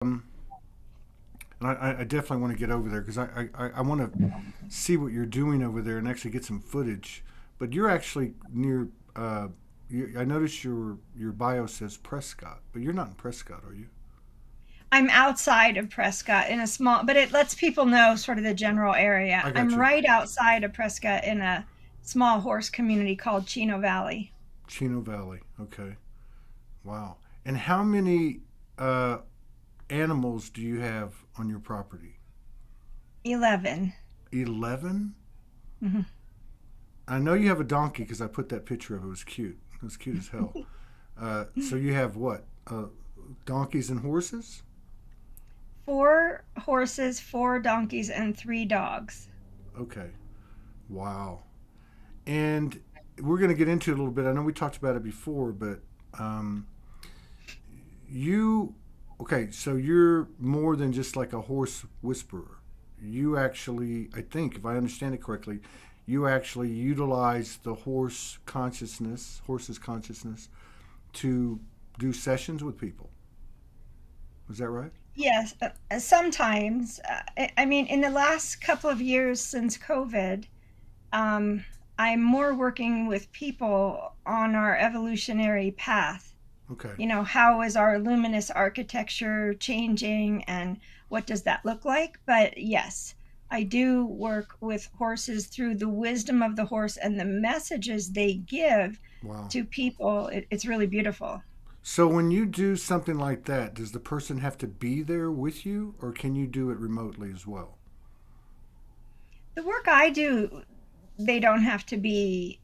Um, and I definitely want to get over there because I want to see what you're doing over there and actually get some footage. But you're actually near. I noticed your bio says Prescott, but you're not in Prescott, are you? I'm outside of Prescott in a small, but it lets people know sort of the general area. I got I'm you. right outside of Prescott in a small horse community called Chino Valley. Chino Valley. Okay. Wow. And how many uh, animals do you have on your property? 11. 11? Mhm. I know you have a donkey because I put that picture of it. It was cute. It was cute as hell. So you have what? Donkeys and horses? 4 horses, 4 donkeys, and 3 dogs. Okay. Wow. And we're going to get into it a little bit. I know we talked about it before, but um, you, okay, so you're more than just like a horse whisperer. You actually, I think, if I understand it correctly, you actually utilize the horse's consciousness to do sessions with people. Is that right? Yes, sometimes. I mean, in the last couple of years since COVID, um, I'm more working with people on our evolutionary path. Okay. How is our luminous architecture changing and what does that look like? But yes, I do work with horses through the wisdom of the horse and the messages they give Wow. to people. It's really beautiful. So when you do something like that, does the person have to be there with you, or can you do it remotely as well? The work I do, they don't have to be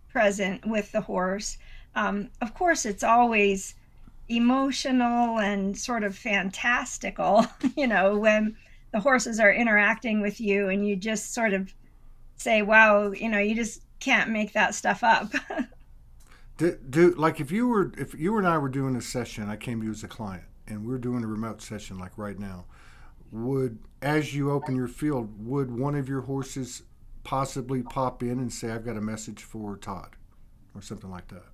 present with the horse. Of course, it's always emotional and sort of fantastical, when the horses are interacting with you and you just sort of say, wow, you just can't make that stuff up. Like if you and I were doing a session, I came to you as a client, and we're doing a remote session like right now. Would as you open your field, would one of your horses possibly pop in and say, "I've got a message for Todd," or something like that?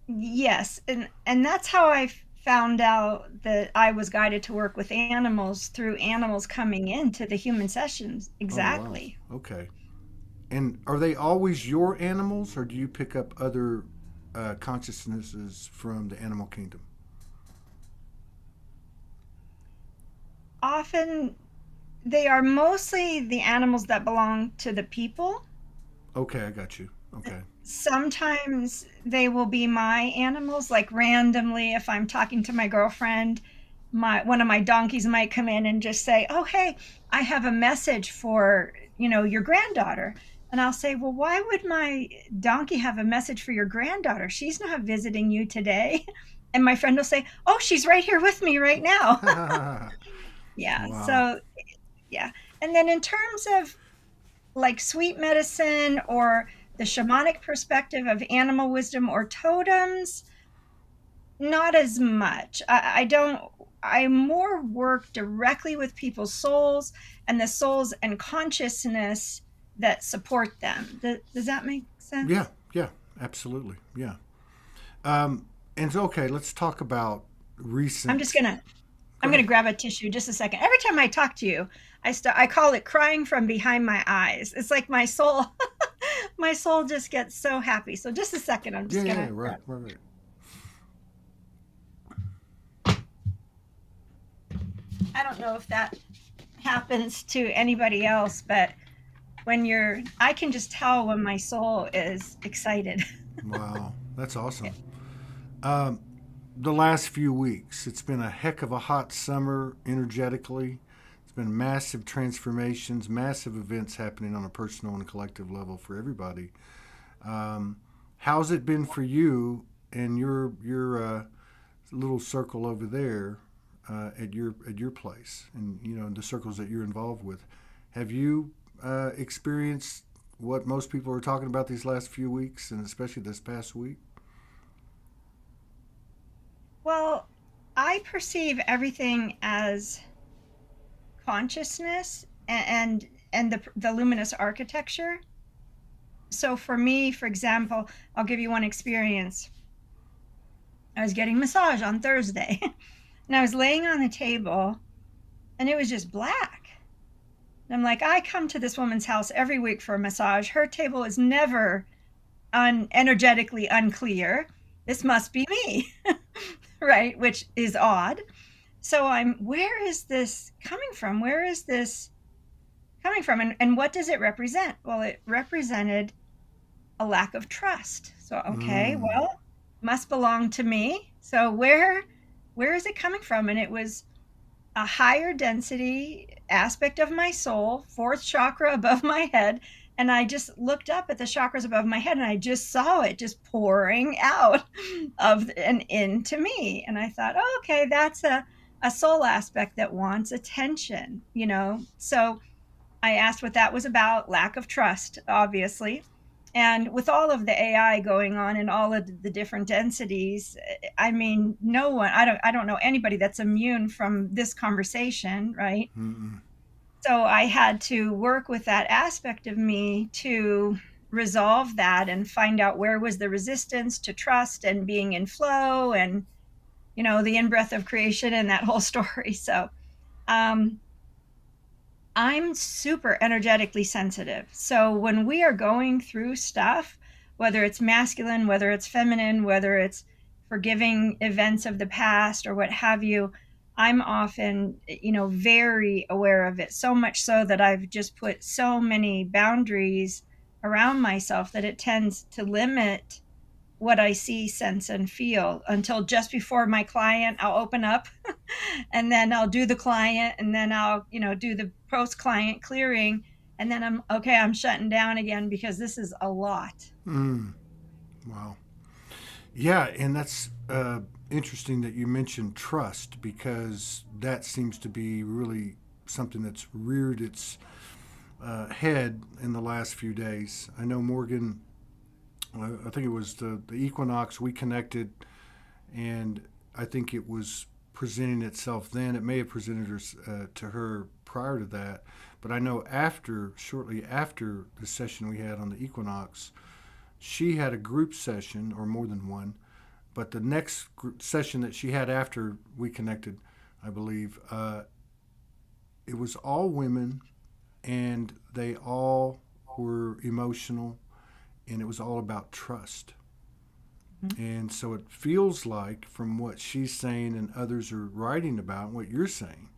Yes, and that's how I found out that I was guided to work with animals through animals coming into the human sessions. Oh wow. Exactly. Okay. And are they always your animals, or do you pick up other consciousnesses from the animal kingdom? Often they are mostly the animals that belong to the people. Okay, I got you. Okay. Sometimes they will be my animals, like randomly if I'm talking to my girlfriend, my one of my donkeys might come in and just say, "Oh, hey, I have a message for, your granddaughter." And I'll say, "Well, why would my donkey have a message for your granddaughter? She's not visiting you today." And my friend will say, "Oh, she's right here with me right now." Yeah. Wow. So, yeah. And then in terms of like sweet medicine or the shamanic perspective of animal wisdom or totems, not as much. I don't, I more work directly with people's souls and the souls and consciousness that support them. Does that make Yeah, sense? yeah, absolutely. Yeah. And so, okay, let's talk about I'm just recent. gonna Go I'm gonna ahead. grab a tissue just a second. Every time I talk to you, I call it crying from behind my eyes. It's like my soul my soul just gets so happy. So just a second, I'm Yeah, just yeah, yeah, gonna right, grab. right, right. I don't know if that happens to anybody else, but I can just tell when my soul is excited. Wow, that's awesome. Um, the last few weeks, it's been a heck of a hot summer energetically. It's been massive transformations, massive events happening on a personal and collective level for everybody. Um, how's it been for you and your little circle over there at your place, and the circles that you're involved with? Have you experienced what most people are talking about these last few weeks, and especially this past week? Well, I perceive everything as consciousness and the luminous architecture. So for me, for example, I'll give you one experience. I was getting massage on Thursday. And I was laying on the table and it was just black. And I'm like, I come to this woman's house every week for a massage. Her table is never energetically unclear. This must be me, right? Which is odd. So where is this coming from? Where is this coming from? And what does it represent? Well, it represented a lack of trust. So, okay, well, must belong to me. So where is it coming from? And it was a higher density aspect of my soul, fourth chakra above my head. And I just looked up at the chakras above my head and I just saw it just pouring out of and into me. And I thought, oh, okay, that's a soul aspect that wants attention, So I asked what that was about, lack of trust, obviously. And with all of the AI going on and all of the different densities, I mean, no one, I don't know anybody that's immune from this conversation, right? Mm-mm. So I had to work with that aspect of me to resolve that and find out where was the resistance to trust and being in flow and, the in-breath of creation and that whole story. So, I'm super energetically sensitive. So when we are going through stuff, whether it's masculine, whether it's feminine, whether it's forgiving events of the past or what have you, I'm often, very aware of it. So much so that I've just put so many boundaries around myself that it tends to limit what I see, sense, and feel until just before my client, I'll open up and then I'll do the client and then I'll, do the post client clearing. And then I'm shutting down again because this is a lot. Wow. Yeah, and that's interesting that you mentioned trust because that seems to be really something that's reared its head in the last few days. I know Morgan, I think it was the equinox, we connected, and I think it was presenting itself then. It may have presented to her prior to that, but I know shortly after the session we had on the equinox, she had a group session or more than one, but the next session that she had after we connected, I believe, it was all women, and they all were emotional, and it was all about trust. Mm-hmm. And so it feels like, from what she's saying and others are writing about, what you're saying,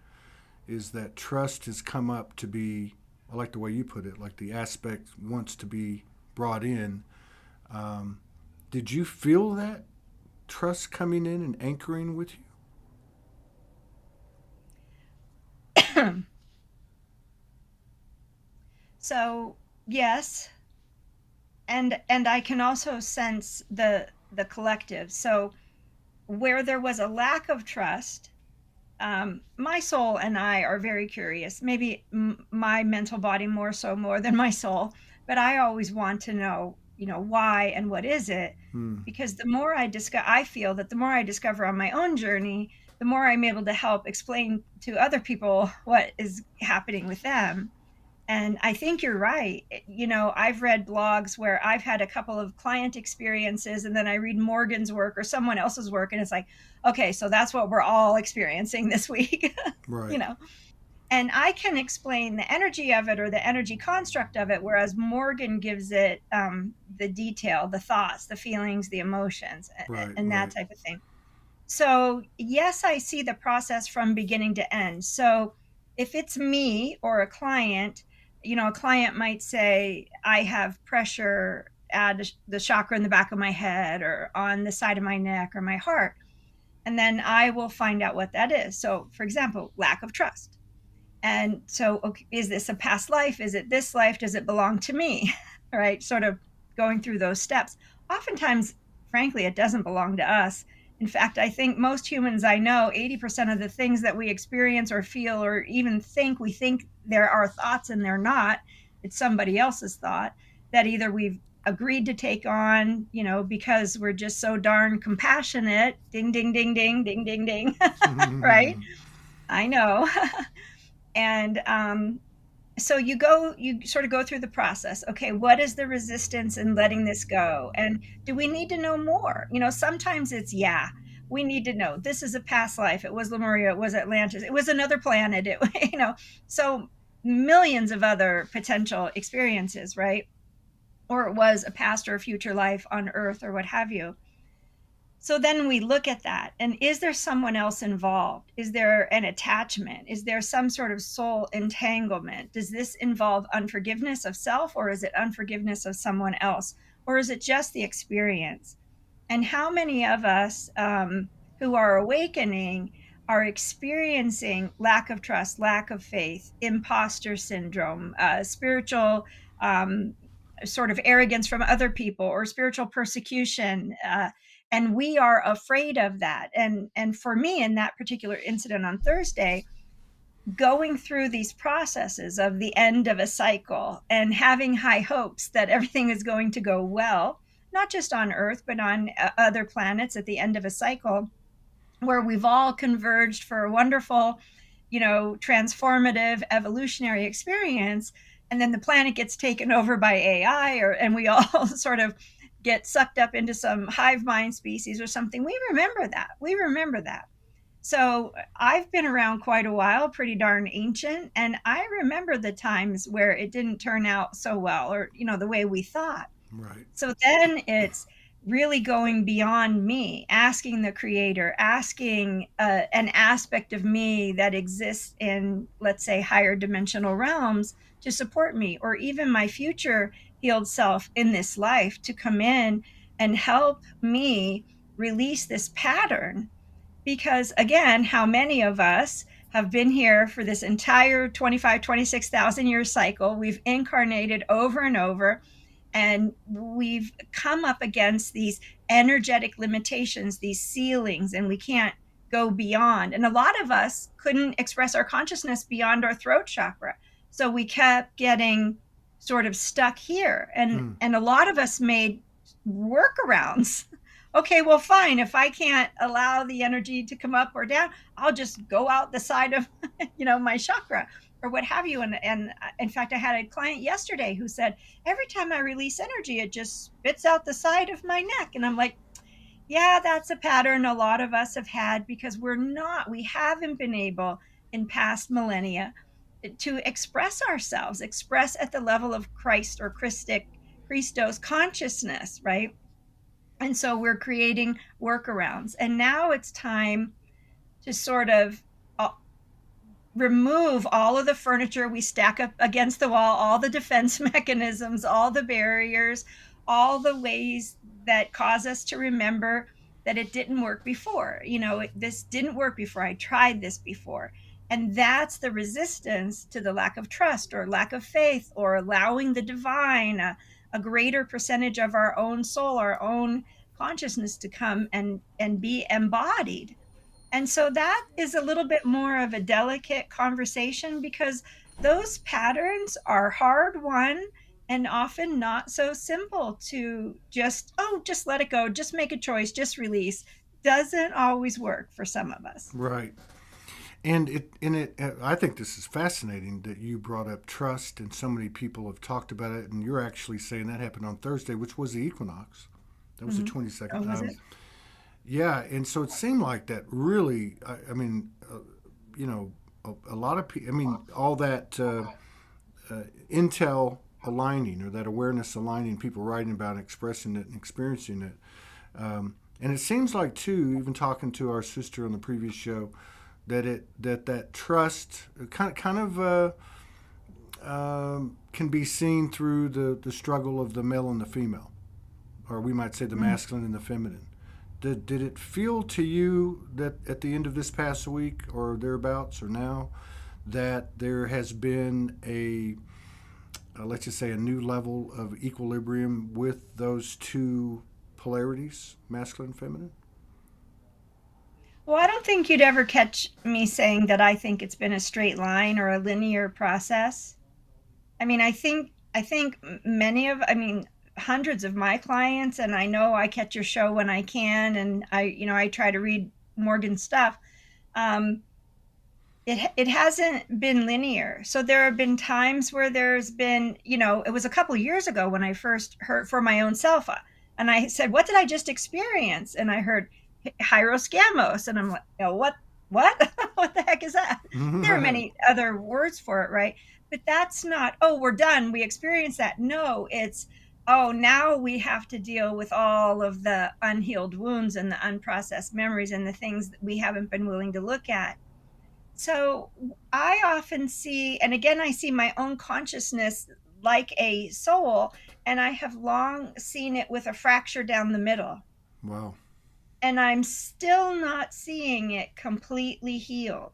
is that trust has come up to be, I like the way you put it, like the aspect wants to be brought in. Did you feel that trust coming in and anchoring with you? So, yes. And I can also sense the collective. So where there was a lack of trust, my soul and I are very curious. Maybe my mental body more than my soul, but I always want to know, why and what is it? Because the more I feel that the more I discover on my own journey, the more I'm able to help explain to other people what is happening with them. And I think you're right. I've read blogs where I've had a couple of client experiences and then I read Morgan's work or someone else's work. And it's like, okay, so that's what we're all experiencing this week, Right. And I can explain the energy of it or the energy construct of it, whereas Morgan gives it the detail, the thoughts, the feelings, the emotions, and that type of thing. So yes, I see the process from beginning to end. So if it's me or a client, a client might say, I have pressure at the chakra in the back of my head or on the side of my neck or my heart. And then I will find out what that is. So, for example, lack of trust. And so, okay, is this a past life? Is it this life? Does it belong to me? Right? Sort of going through those steps. Oftentimes, frankly, it doesn't belong to us. In fact, I think most humans I know, 80% of the things that we experience or feel or even think, we think there are thoughts and they're not. It's somebody else's thought that either we've agreed to take on, because we're just so darn compassionate. Ding, ding, ding, ding, ding, ding, ding. Right? I know. And so you sort of go through the process. Okay, what is the resistance in letting this go? And do we need to know more? Sometimes it's, we need to know this is a past life. It was Lemuria. It was Atlantis. It was another planet. It, so millions of other potential experiences, right? Or it was a past or a future life on Earth or what have you. So then we look at that, and is there someone else involved? Is there an attachment? Is there some sort of soul entanglement? Does this involve unforgiveness of self, or is it unforgiveness of someone else? Or is it just the experience? And how many of us who are awakening are experiencing lack of trust, lack of faith, imposter syndrome, spiritual sort of arrogance from other people, or spiritual persecution? And we are afraid of that. And for me, in that particular incident on Thursday, going through these processes of the end of a cycle and having high hopes that everything is going to go well, not just on Earth, but on other planets at the end of a cycle, where we've all converged for a wonderful, transformative evolutionary experience. And then the planet gets taken over by AI, and we all sort of get sucked up into some hive mind species or something. We remember that. So I've been around quite a while, pretty darn ancient, and I remember the times where it didn't turn out so well, or the way we thought. Right. So then it's really going beyond me, asking the creator, asking an aspect of me that exists in, let's say, higher dimensional realms to support me, or even my future healed self in this life to come in and help me release this pattern. Because again, how many of us have been here for this entire 26,000 year cycle? We've incarnated over and over, and we've come up against these energetic limitations, these ceilings, and we can't go beyond. And a lot of us couldn't express our consciousness beyond our throat chakra. So we kept getting sort of stuck here. And a lot of us made workarounds. Okay, well, fine. If I can't allow the energy to come up or down, I'll just go out the side of, my chakra or what have you. And in fact, I had a client yesterday who said, every time I release energy, it just spits out the side of my neck. And I'm like, yeah, that's a pattern a lot of us have had, because we haven't been able in past millennia to express ourselves, express at the level of Christ or Christos consciousness, right? And so we're creating workarounds. And now it's time to sort of remove all of the furniture we stack up against the wall, all the defense mechanisms, all the barriers, all the ways that cause us to remember that it didn't work before. This didn't work before. I tried this before. And that's the resistance to the lack of trust or lack of faith, or allowing the divine, a greater percentage of our own soul, our own consciousness to come and be embodied. And so that is a little bit more of a delicate conversation, because those patterns are hard won and often not so simple to just let it go, just make a choice, just release. Doesn't always work for some of us. Right. And I think this is fascinating that you brought up trust, and so many people have talked about it. And you're actually saying that happened on Thursday, which was the equinox. That was the 22nd. Oh, was it? Yeah, and so it seemed like that really. I mean, a lot of people. I mean, all that intel aligning, or that awareness aligning, people writing about it, expressing it, and experiencing it. And it seems like too, even talking to our sister on the previous show, that trust kind of can be seen through the struggle of the male and the female, or we might say the masculine and the feminine. Did it feel to you that at the end of this past week or thereabouts or now, that there has been let's just say a new level of equilibrium with those two polarities, masculine and feminine? Well, I don't think you'd ever catch me saying that I think it's been a straight line or a linear process. I mean, I think hundreds of my clients, and I know I catch your show when I can, and I try to read Morgan's stuff. It hasn't been linear. So there have been times where there's been, it was a couple of years ago when I first heard for my own self, and I said, "What did I just experience?" And I heard hieroscamos. And I'm like, what? What? What the heck is that? There are many other words for it, right? But that's not, oh, we're done. We experienced that. No, it's, oh, now we have to deal with all of the unhealed wounds and the unprocessed memories and the things that we haven't been willing to look at. So I often see, and again, I see my own consciousness like a soul, and I have long seen it with a fracture down the middle. Wow. And I'm still not seeing it completely healed.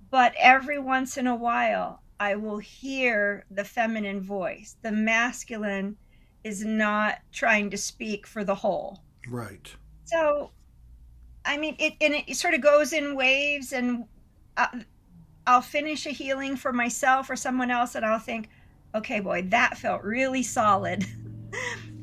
But every once in a while, I will hear the feminine voice. The masculine is not trying to speak for the whole. Right. So, I mean, it sort of goes in waves, and I'll finish a healing for myself or someone else, and I'll think, okay, boy, that felt really solid.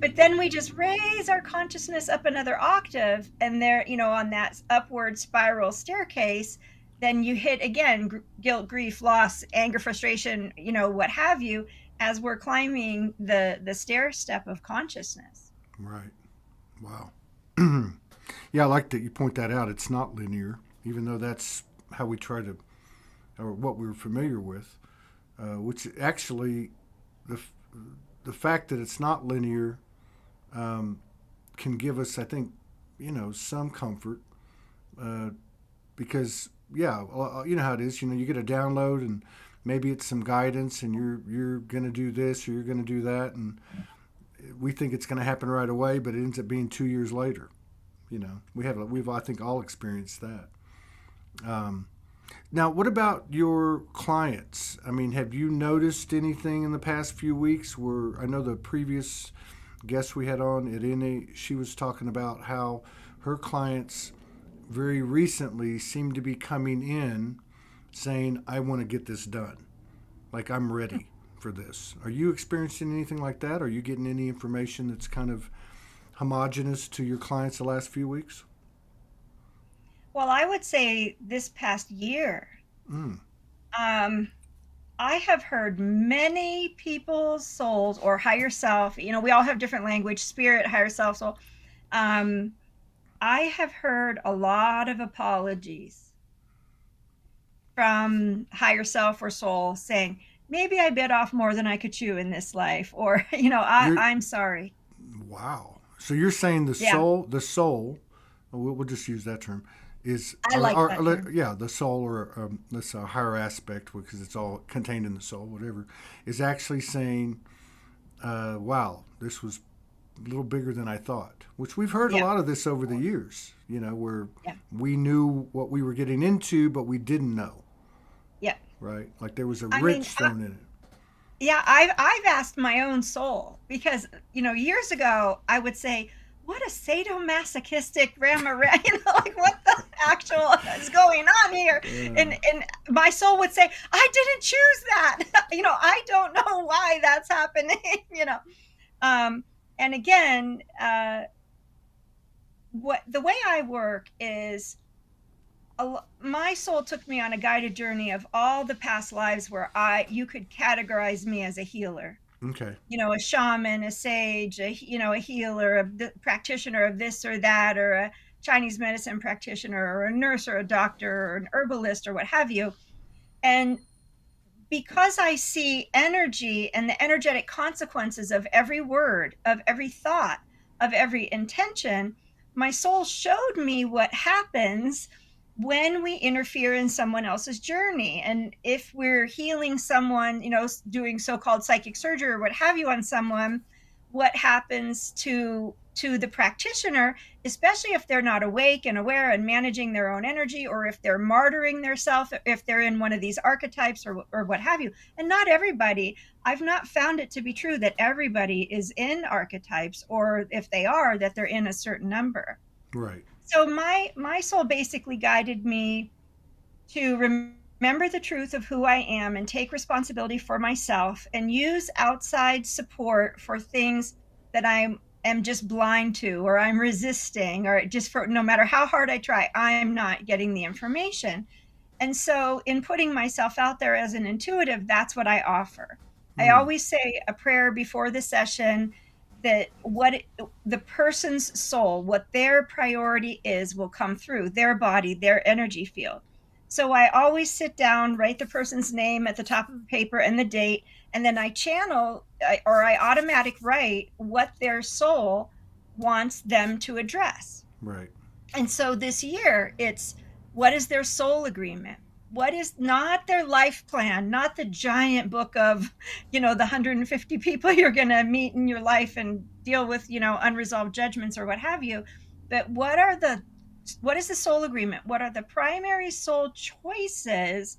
But then we just raise our consciousness up another octave, and there, on that upward spiral staircase, then you hit again guilt, grief, loss, anger, frustration, what have you, as we're climbing the stair step of consciousness. Right. Wow. Yeah, I like that you point that out. It's not linear, even though that's how we try to, or what we were familiar with, which actually, the, the fact that it's not linear can give us, I think, some comfort because, yeah, you know how it is. You get a download and maybe it's some guidance, and you're going to do this or you're going to do that, and we think it's going to happen right away, but it ends up being 2 years later. We've I think all experienced that. Now, what about your clients? I mean, have you noticed anything in the past few weeks where I know the previous guest we had on, Irene, she was talking about how her clients very recently seem to be coming in saying, I want to get this done. Like, I'm ready for this. Are you experiencing anything like that? Are you getting any information that's kind of homogenous to your clients the last few weeks? Well, I would say this past year, Mm. I have heard many people's souls or higher self, we all have different language, spirit, higher self, soul. Um, I have heard a lot of apologies from higher self or soul saying, maybe I bit off more than I could chew in this life, or, I'm sorry. Wow. So you're saying Yeah, the soul, we'll just use that term, is, I like that term. yeah, the soul, or this higher aspect, because it's all contained in the soul, whatever, is actually saying, wow, this was a little bigger than I thought, which we've heard a Yeah, lot of this over the years, where yeah, we knew what we were getting into, but we didn't know, yeah. right? Like there was a I mean, rich thrown in it. yeah, I've asked my own soul because, years ago I would say, what a sadomasochistic Rama, like what the actual is going on here? Uh, And my soul would say, I didn't choose that. I don't know why that's happening, you know. Um, and again, what the way I work is my soul took me on a guided journey of all the past lives where you could categorize me as a healer, okay. a shaman, a sage, a healer, a practitioner of this or that, or a Chinese medicine practitioner, or a nurse, or a doctor, or an herbalist, or what have you. And because I see energy and the energetic consequences of every word, of every thought, of every intention, my soul showed me what happens when we interfere in someone else's journey. And if we're healing someone, doing so-called psychic surgery or what have you on someone, what happens to the practitioner, especially if they're not awake and aware and managing their own energy, or if they're martyring themselves, if they're in one of these archetypes, or what have you. And not everybody, I've not found it to be true that everybody is in archetypes, or if they are, that they're in a certain number. Right. So my soul basically guided me to remember the truth of who I am and take responsibility for myself, and use outside support for things that I am just blind to, or I'm resisting, or just, for no matter how hard I try, I'm not getting the information. And so in putting myself out there as an intuitive, that's what I offer. I Mm. always say a prayer before the session, that the person's soul, what their priority is, will come through their body, their energy field. So I always sit down, write the person's name at the top of the paper and the date, and then I channel or I automatic write what their soul wants them to address. Right. And so this year, it's what is their soul agreement? What is not their life plan, not the giant book of, the 150 people you're going to meet in your life and deal with, unresolved judgments or what have you. But what is the soul agreement? What are the primary soul choices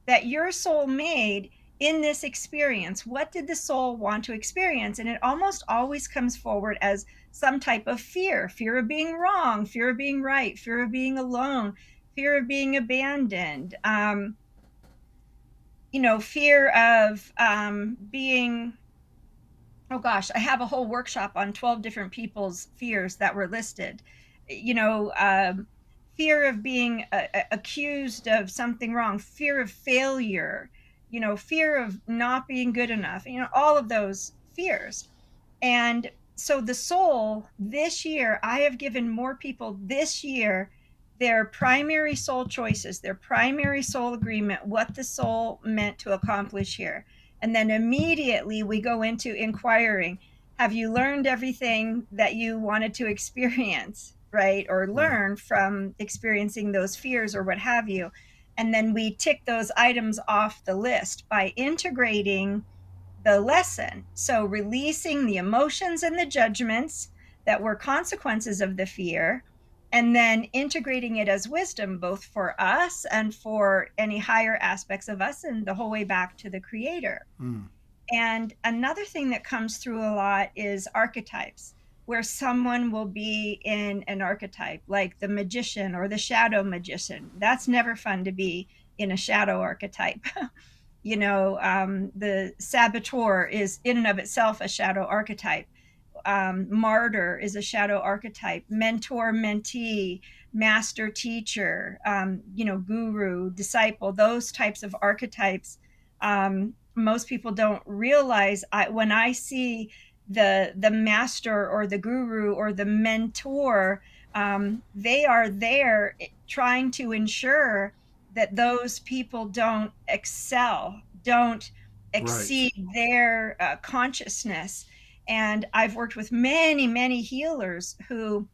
that your soul made in this experience? What did the soul want to experience? And it almost always comes forward as some type of fear of being wrong, fear of being right, fear of being alone, fear of being abandoned, fear of being, oh gosh, I have a whole workshop on 12 different people's fears that were listed. Fear of being accused of something wrong, fear of failure, fear of not being good enough, all of those fears. And so the soul this year, I have given more people this year their primary soul choices, their primary soul agreement, what the soul meant to accomplish here. And then immediately we go into inquiring, have you learned everything that you wanted to experience, right? Or learn from experiencing those fears or what have you. And then we tick those items off the list by integrating the lesson. So releasing the emotions and the judgments that were consequences of the fear, and then integrating it as wisdom, both for us and for any higher aspects of us, and the whole way back to the creator. And another thing that comes through a lot is archetypes, where someone will be in an archetype like the magician or the shadow magician. That's never fun to be in a shadow archetype. The saboteur is in and of itself a shadow archetype. Martyr is a shadow archetype. Mentor, mentee, master, teacher, guru, disciple, those types of archetypes. Most people don't realize, when I see the master or the guru or the mentor, they are there trying to ensure that those people don't excel, don't exceed their consciousness. And I've worked with many, many healers who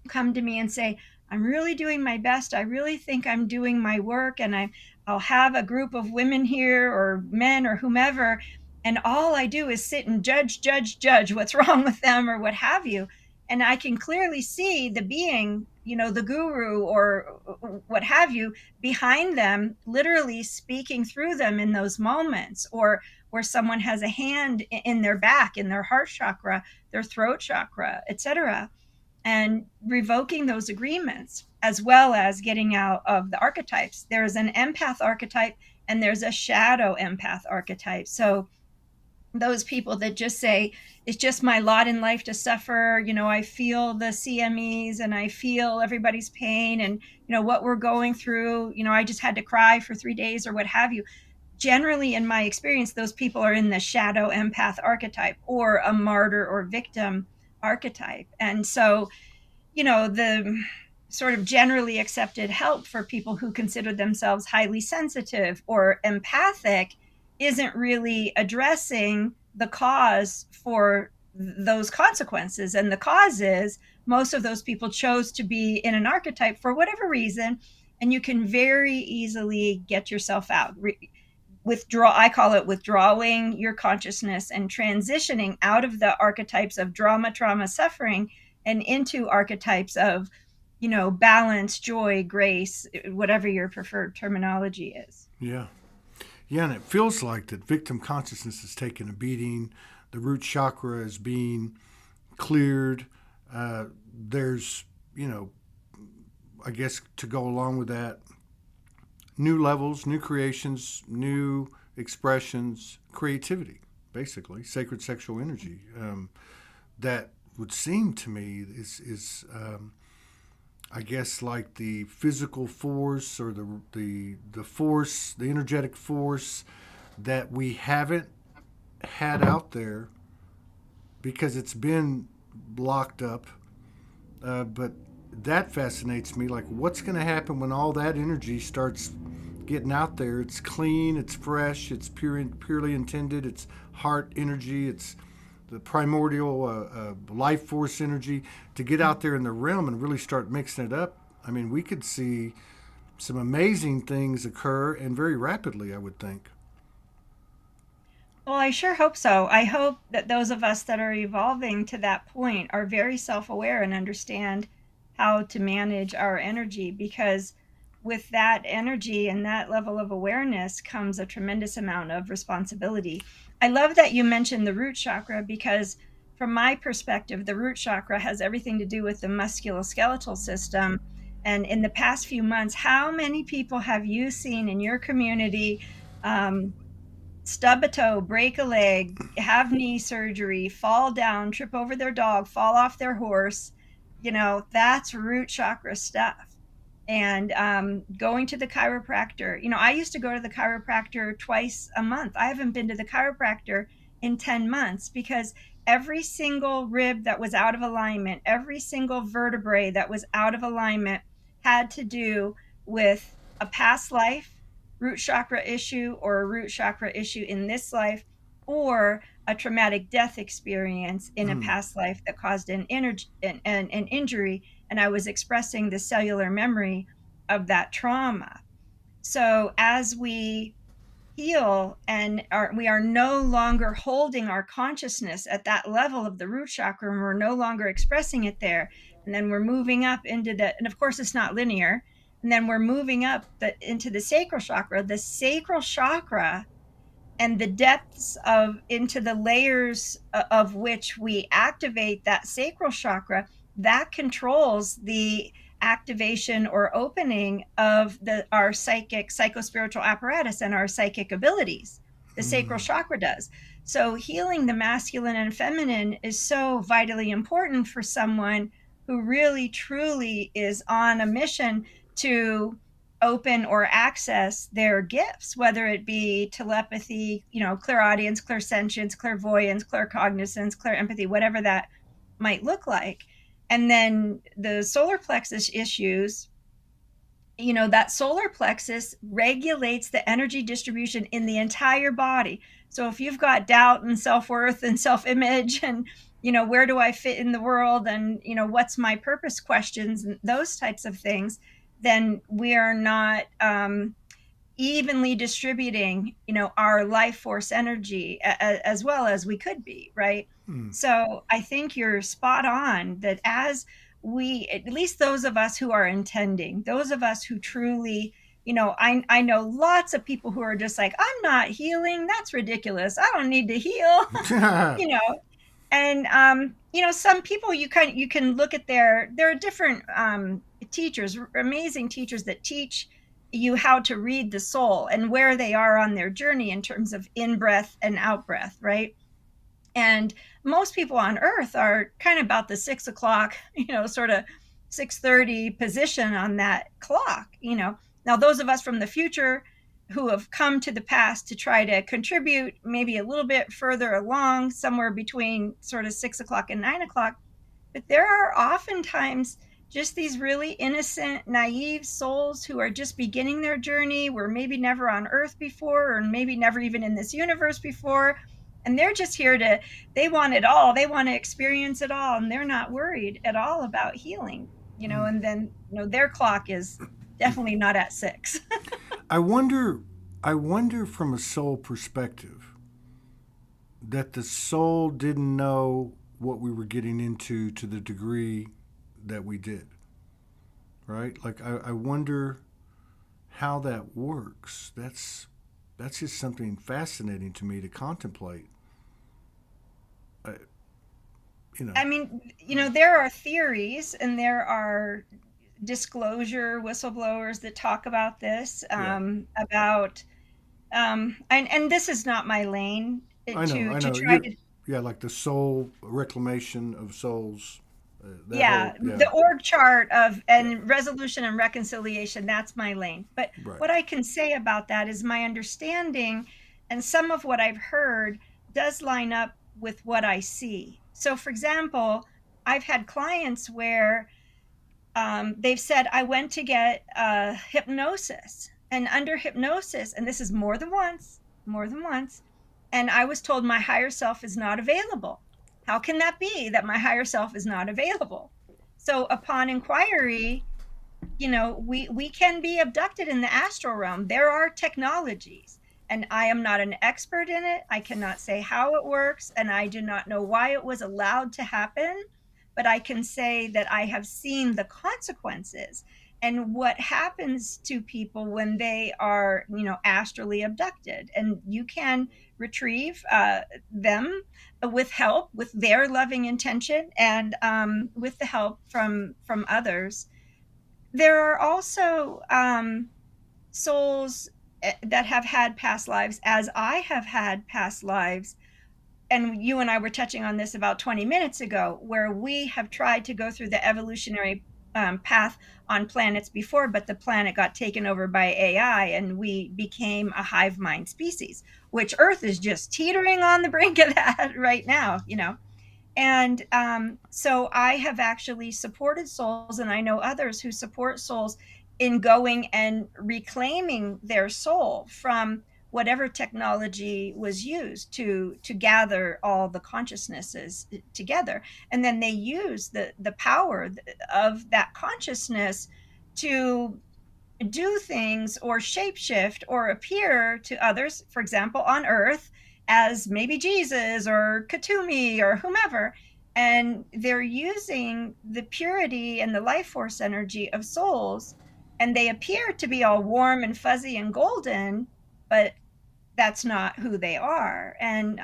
come to me and say, I'm really doing my best. I really think I'm doing my work. And I'll have a group of women here or men or whomever. And all I do is sit and judge what's wrong with them or what have you. And I can clearly see the being, the guru or what have you, behind them, literally speaking through them in those moments, or where someone has a hand in their back, in their heart chakra, their throat chakra, etc., and revoking those agreements, as well as getting out of the archetypes. There's an empath archetype and there's a shadow empath archetype. So those people that just say, it's just my lot in life to suffer, I feel the CMEs and I feel everybody's pain and, what we're going through, I just had to cry for 3 days or what have you. Generally, in my experience, those people are in the shadow empath archetype or a martyr or victim archetype. And so, the sort of generally accepted help for people who consider themselves highly sensitive or empathic isn't really addressing the cause for those consequences. And the cause is most of those people chose to be in an archetype for whatever reason, and you can very easily get yourself out. I call it withdrawing your consciousness and transitioning out of the archetypes of drama, trauma, suffering, and into archetypes of, balance, joy, grace, whatever your preferred terminology is. Yeah. Yeah, and it feels like that victim consciousness is taking a beating. The root chakra is being cleared. There's, I guess to go along with that, new levels, new creations, new expressions, creativity, basically, sacred sexual energy. That would seem to me is I guess like the physical force or the force, the energetic force that we haven't had out there because it's been locked up. But that fascinates me. Like, what's going to happen when all that energy starts getting out there? It's clean, it's fresh, it's purely intended, it's heart energy, it's the primordial life force energy to get out there in the realm and really start mixing it up. I mean, we could see some amazing things occur and very rapidly, I would think. Well, I sure hope so. I hope that those of us that are evolving to that point are very self aware and understand how to manage our energy, because with that energy and that level of awareness comes a tremendous amount of responsibility. I love that you mentioned the root chakra, because from my perspective, the root chakra has everything to do with the musculoskeletal system. And in the past few months, how many people have you seen in your community um, stub a toe, break a leg, have knee surgery, fall down, trip over their dog, fall off their horse? That's root chakra stuff. And going to the chiropractor, I used to go to the chiropractor twice a month. I haven't been to the chiropractor in 10 months because every single rib that was out of alignment, every single vertebrae that was out of alignment had to do with a past life root chakra issue, or a root chakra issue in this life, or a traumatic death experience in a Hmm. past life that caused an injury, and I was expressing the cellular memory of that trauma. So as we heal and we are no longer holding our consciousness at that level of the root chakra, and we're no longer expressing it there, and then we're moving up into and of course it's not linear, and then we're moving up into the sacral chakra. The sacral chakra and the depths of into the layers of which we activate that sacral chakra, that controls the activation or opening of our psychospiritual apparatus and our psychic abilities. The sacral Hmm. chakra does. So healing the masculine and feminine is so vitally important for someone who really truly is on a mission to open or access their gifts, whether it be telepathy, clairaudience, clairsentience, clairvoyance, claircognizance, clairempathy, whatever that might look like. And then the solar plexus issues, that solar plexus regulates the energy distribution in the entire body. So if you've got doubt and self-worth and self-image and, where do I fit in the world, and, what's my purpose questions and those types of things, then we are not evenly distributing, our life force energy as well as we could be, right? Hmm. So I think you're spot on that as we, at least those of us who are intending, those of us who truly, I know lots of people who are just like, I'm not healing. That's ridiculous. I don't need to heal, you know, and some people you can look at there are different teachers, amazing teachers that teach you how to read the soul and where they are on their journey in terms of in breath and out breath, right? And most people on earth are kind of about the 6 o'clock, sort of 6:30 position on that clock. Now those of us from the future who have come to the past to try to contribute maybe a little bit further along, somewhere between sort of 6 o'clock and 9 o'clock. But there are oftentimes just these really innocent, naive souls who are just beginning their journey, were maybe never on earth before, or maybe never even in this universe before. And they're just here they want it all. They want to experience it all. And they're not worried at all about healing, Hmm. and then, their clock is definitely not at 6. I wonder. I wonder from a soul perspective that the soul didn't know what we were getting into to the degree that we did. Right? Like I wonder how that works. That's just something fascinating to me to contemplate. Uh, you know. I mean, there are theories and there are disclosure whistleblowers that talk about this, Yeah. and this is not my lane, I know. to I know. try You. to. Yeah, like the soul reclamation of souls. That Yeah, whole. Yeah. the org chart of Yeah. and resolution and reconciliation, that's my lane. But Right. what I can say about that is my understanding and some of what I've heard does line up with what I see. So, for example, I've had clients where they've said, I went to get hypnosis, and under hypnosis, and this is more than once, and I was told my higher self is not available. How can that be that my higher self is not available? So, upon inquiry, we can be abducted in the astral realm. There are technologies, and I am not an expert in it. I cannot say how it works, and I do not know why it was allowed to happen, but I can say that I have seen the consequences and what happens to people when they are, astrally abducted. And you can retrieve them with help, with their loving intention, and with the help from others. There are also souls that have had past lives, as I have had past lives. And you and I were touching on this about 20 minutes ago, where we have tried to go through the evolutionary path on planets before, but the planet got taken over by AI and we became a hive mind species, which Earth is just teetering on the brink of that right now. And so I have actually supported souls, and I know others who support souls in going and reclaiming their soul from whatever technology was used to gather all the consciousnesses together. And then they use the power of that consciousness to do things or shapeshift or appear to others, for example, on Earth, as maybe Jesus or Katumi or whomever. And they're using the purity and the life force energy of souls, and they appear to be all warm and fuzzy and golden, but that's not who they are. And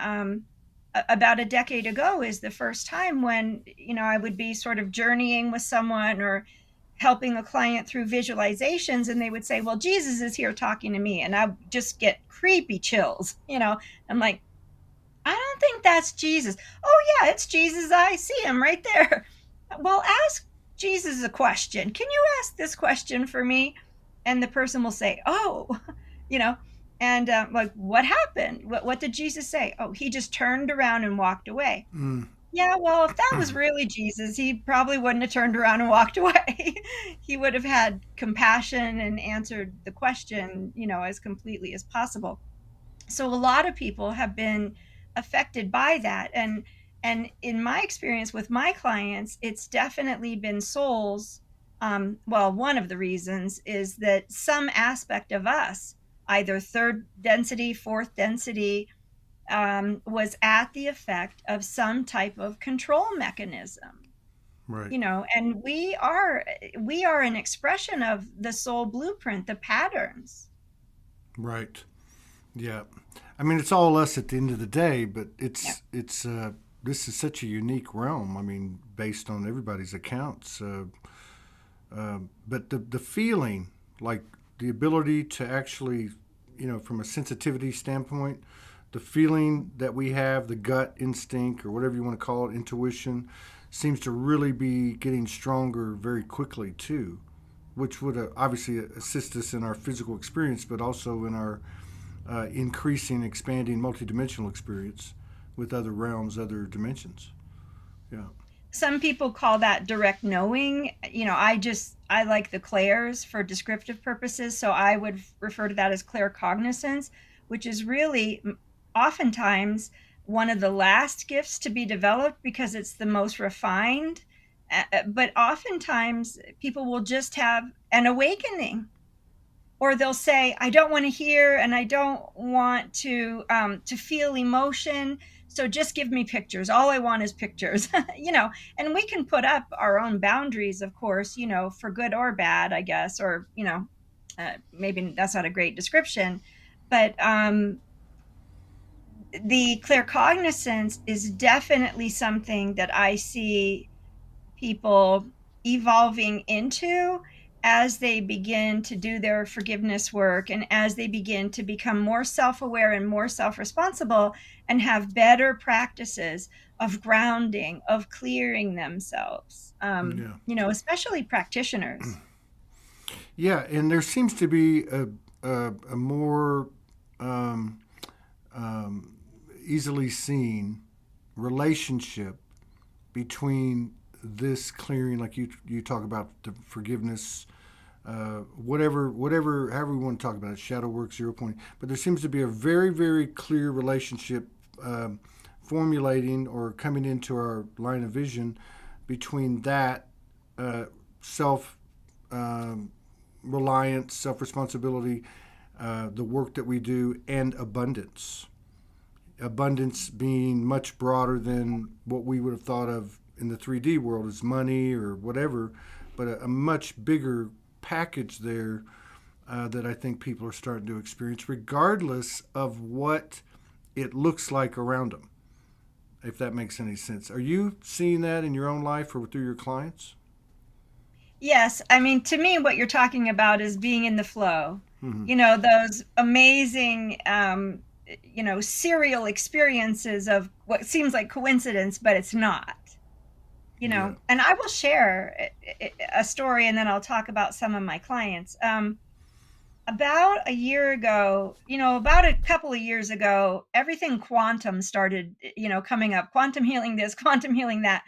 about a decade ago is the first time when I would be sort of journeying with someone or helping a client through visualizations, and they would say, well, Jesus is here talking to me, and I just get creepy chills. I'm like, I don't think that's Jesus. Oh yeah, it's Jesus. I see him right there. Well, ask Jesus a question. Can you ask this question for me? And the person will say, oh, you know and like, what happened? What did Jesus say? Oh, he just turned around and walked away. Mm. Yeah, well, if that was really Jesus, he probably wouldn't have turned around and walked away. He would have had compassion and answered the question, as completely as possible. So a lot of people have been affected by that. And in my experience with my clients, it's definitely been souls. Well, one of the reasons is that some aspect of us, either third density, fourth density, was at the effect of some type of control mechanism. Right. And we are an expression of the soul blueprint, the patterns. Right. Yeah. I mean, it's all us at the end of the day, but Yeah. it's this is such a unique realm. I mean, based on everybody's accounts. But the feeling, like the ability to actually, from a sensitivity standpoint, the feeling that we have, the gut instinct or whatever you want to call it, intuition, seems to really be getting stronger very quickly too, which would obviously assist us in our physical experience, but also in our increasing, expanding, multidimensional experience with other realms, other dimensions. Yeah. Some people call that direct knowing. I like the clairs for descriptive purposes, so I would refer to that as claircognizance, which is really oftentimes one of the last gifts to be developed because it's the most refined. But oftentimes people will just have an awakening, or they'll say, I don't want to hear and I don't want to feel emotion, so just give me pictures. All I want is pictures. And we can put up our own boundaries, of course, for good or bad, I guess, or maybe that's not a great description. But the claircognizance is definitely something that I see people evolving into as they begin to do their forgiveness work, and as they begin to become more self-aware and more self-responsible and have better practices of grounding, of clearing themselves. Yeah. Especially practitioners. Yeah, and there seems to be a more easily seen relationship between this clearing, like you talk about the forgiveness, however we want to talk about it, shadow work, 0 point. But there seems to be a very, very clear relationship formulating or coming into our line of vision between that self reliance, self responsibility, the work that we do, and abundance. Abundance being much broader than what we would have thought of in the 3D world as money or whatever, but a much bigger package there that I think people are starting to experience, regardless of what it looks like around them, if that makes any sense. Are you seeing that in your own life or through your clients? Yes, I mean, to me, what you're talking about is being in the flow. Mm-hmm. You know, those amazing, serial experiences of what seems like coincidence, but it's not. Yeah. And I will share a story, and then I'll talk about some of my clients. About a year ago, about a couple of years ago, everything quantum started, coming up. Quantum healing this, quantum healing that.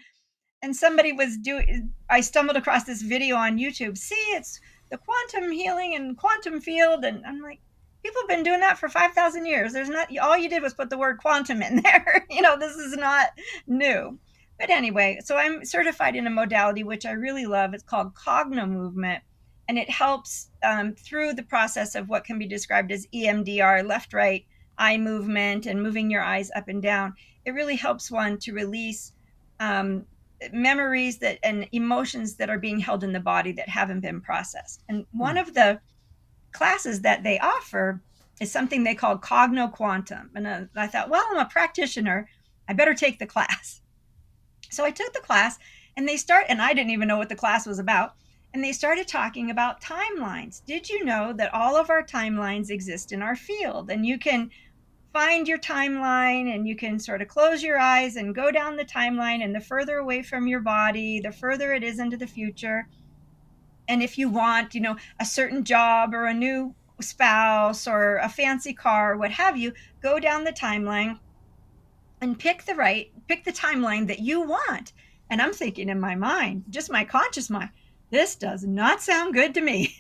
And somebody was doing, I stumbled across this video on YouTube. See, it's the quantum healing and quantum field. And I'm like, people have been doing that for 5,000 years. There's not, all you did was put the word quantum in there. This is not new. But anyway, so I'm certified in a modality which I really love. It's called Cogno Movement. And it helps through the process of what can be described as EMDR, left, right, eye movement, and moving your eyes up and down. It really helps one to release memories and emotions that are being held in the body that haven't been processed. And one of the classes that they offer is something they call Cogno Quantum. And I thought, well, I'm a practitioner, I better take the class. So I took the class, and I didn't even know what the class was about. And they started talking about timelines. Did you know that all of our timelines exist in our field? And you can find your timeline, and you can sort of close your eyes and go down the timeline, and the further away from your body, the further it is into the future. And if you want, a certain job or a new spouse or a fancy car, what have you, go down the timeline and pick the timeline that you want. And I'm thinking in my mind, just my conscious mind, this does not sound good to me,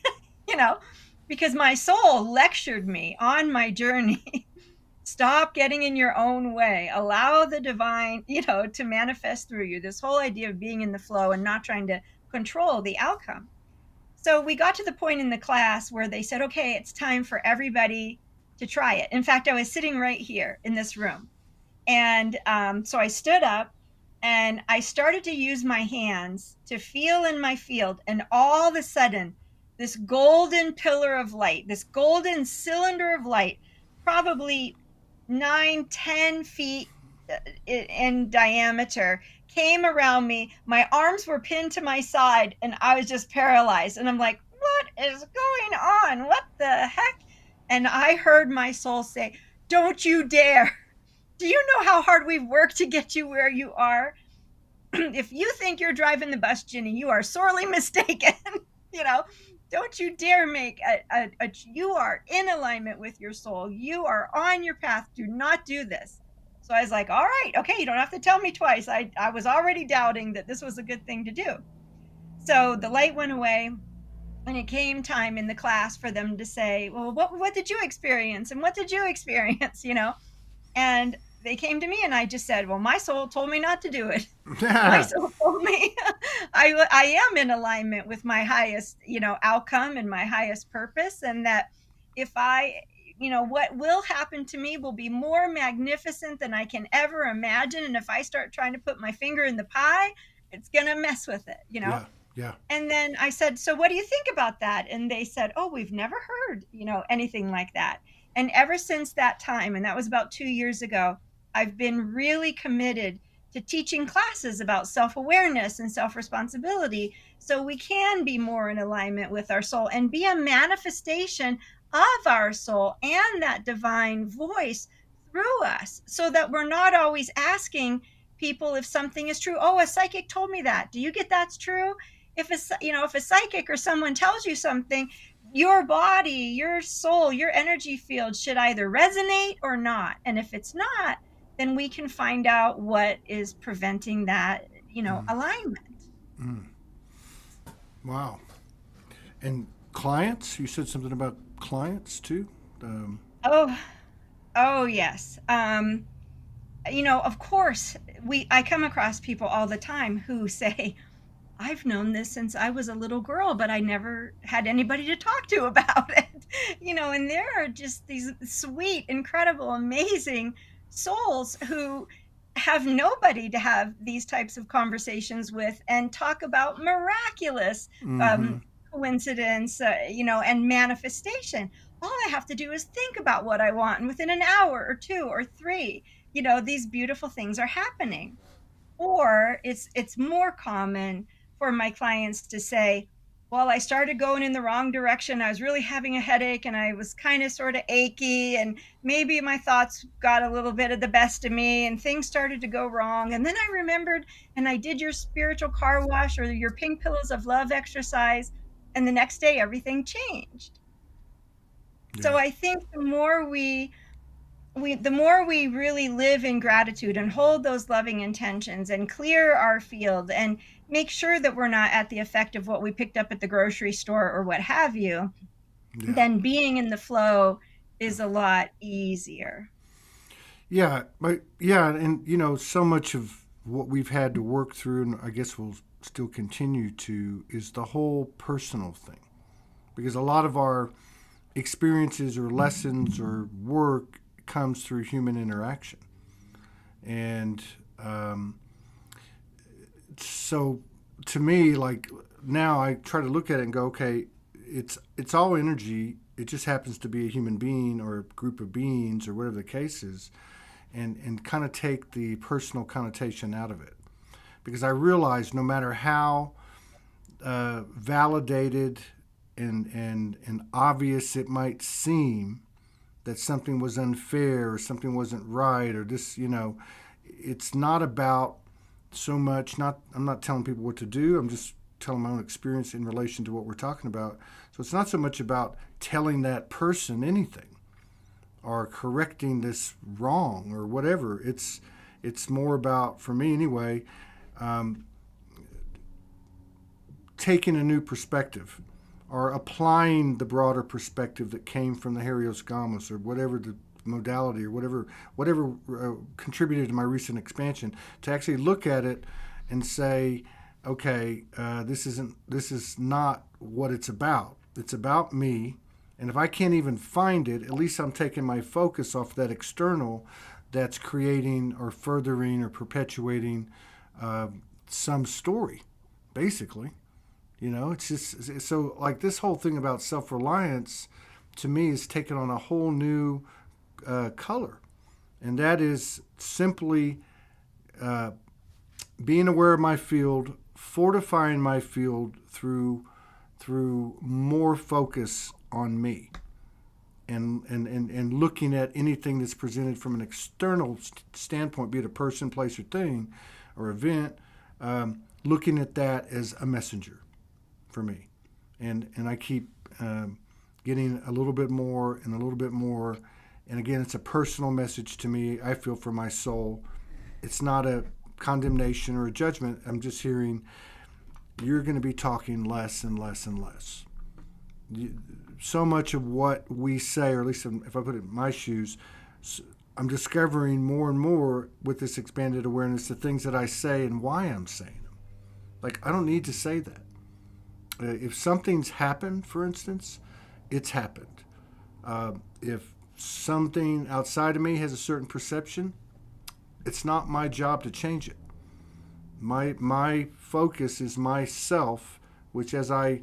because my soul lectured me on my journey. Stop getting in your own way. Allow the divine, to manifest through you. This whole idea of being in the flow and not trying to control the outcome. So we got to the point in the class where they said, okay, it's time for everybody to try it. In fact, I was sitting right here in this room. And so I stood up, and I started to use my hands to feel in my field. And all of a sudden, this golden pillar of light, this golden cylinder of light, probably 9-10 feet in diameter, came around me. My arms were pinned to my side, and I was just paralyzed. And I'm like, what is going on? What the heck? And I heard my soul say, don't you dare. Do you know how hard we've worked to get you where you are? If you think you're driving the bus, Ginny, you are sorely mistaken. Don't you dare make you are in alignment with your soul. You are on your path. Do not do this. So I was like, all right, okay, you don't have to tell me twice. I was already doubting that this was a good thing to do. So the light went away, and it came time in the class for them to say, well, what did you experience? And what did you experience? And they came to me, and I just said, well, my soul told me not to do it. My soul told me I am in alignment with my highest, outcome and my highest purpose. And that if what will happen to me will be more magnificent than I can ever imagine. And if I start trying to put my finger in the pie, it's going to mess with it, Yeah. Yeah. And then I said, so what do you think about that? And they said, oh, we've never heard, anything like that. And ever since that time, and that was about 2 years ago, I've been really committed to teaching classes about self-awareness and self-responsibility, so we can be more in alignment with our soul and be a manifestation of our soul and that divine voice through us, so that we're not always asking people if something is true. Oh, a psychic told me that. Do you get that's true? If a psychic or someone tells you something, your body, your soul, your energy field should either resonate or not. And if it's not, then we can find out what is preventing that, alignment. Wow. And clients, you said something about clients too? Um, Oh, oh yes. Of course, I come across people all the time who say, I've known this since I was a little girl, but I never had anybody to talk to about it. And there are just these sweet, incredible, amazing souls who have nobody to have these types of conversations with and talk about miraculous mm-hmm. um, coincidence, and manifestation. All I have to do is think about what I want, and within an hour or two or three, these beautiful things are happening. Or it's more common for my clients to say, well, I started going in the wrong direction. I was really having a headache and I was kind of sort of achy, and maybe my thoughts got a little bit of the best of me and things started to go wrong. And then I remembered and I did your spiritual car wash or your pink pillows of love exercise. And the next day, everything changed. So Yeah. I think the more we really live in gratitude and hold those loving intentions and clear our field and make sure that we're not at the effect of what we picked up at the grocery store or what have you, Yeah. then being in the flow is a lot easier. Yeah. But yeah. And, so much of what we've had to work through, and I guess we'll still continue to, is the whole personal thing. Because a lot of our experiences or lessons or work comes through human interaction. And so to me, like now I try to look at it and go, okay, it's all energy. It just happens to be a human being or a group of beings or whatever the case is, and kind of take the personal connotation out of it. Because I realize no matter how validated and obvious it might seem that something was unfair or something wasn't right or this, it's not about so much, I'm not telling people what to do. I'm just telling my own experience in relation to what we're talking about. So it's not so much about telling that person anything or correcting this wrong or whatever. It's more about, for me anyway, um, taking a new perspective or applying the broader perspective that came from the Helios Gamos or whatever the modality or whatever contributed to my recent expansion, to actually look at it and say, okay, this is not what it's about. It's about me, and if I can't even find it, at least I'm taking my focus off that external that's creating or furthering or perpetuating some story, basically. It's just so like this whole thing about self-reliance to me is taken on a whole new color, and that is simply being aware of my field, fortifying my field through more focus on me, and looking at anything that's presented from an external standpoint, be it a person, place, or thing, or event, looking at that as a messenger for me, and I keep getting a little bit more and a little bit more, and again, it's a personal message to me. I feel for my soul. It's not a condemnation or a judgment. I'm just hearing you're going to be talking less and less and less. So much of what we say, or at least if I put it in my shoes, I'm discovering more and more with this expanded awareness the things that I say and why I'm saying them. Like, I don't need to say that. If something's happened, for instance, it's happened. If something outside of me has a certain perception, it's not my job to change it. My focus is myself, which as I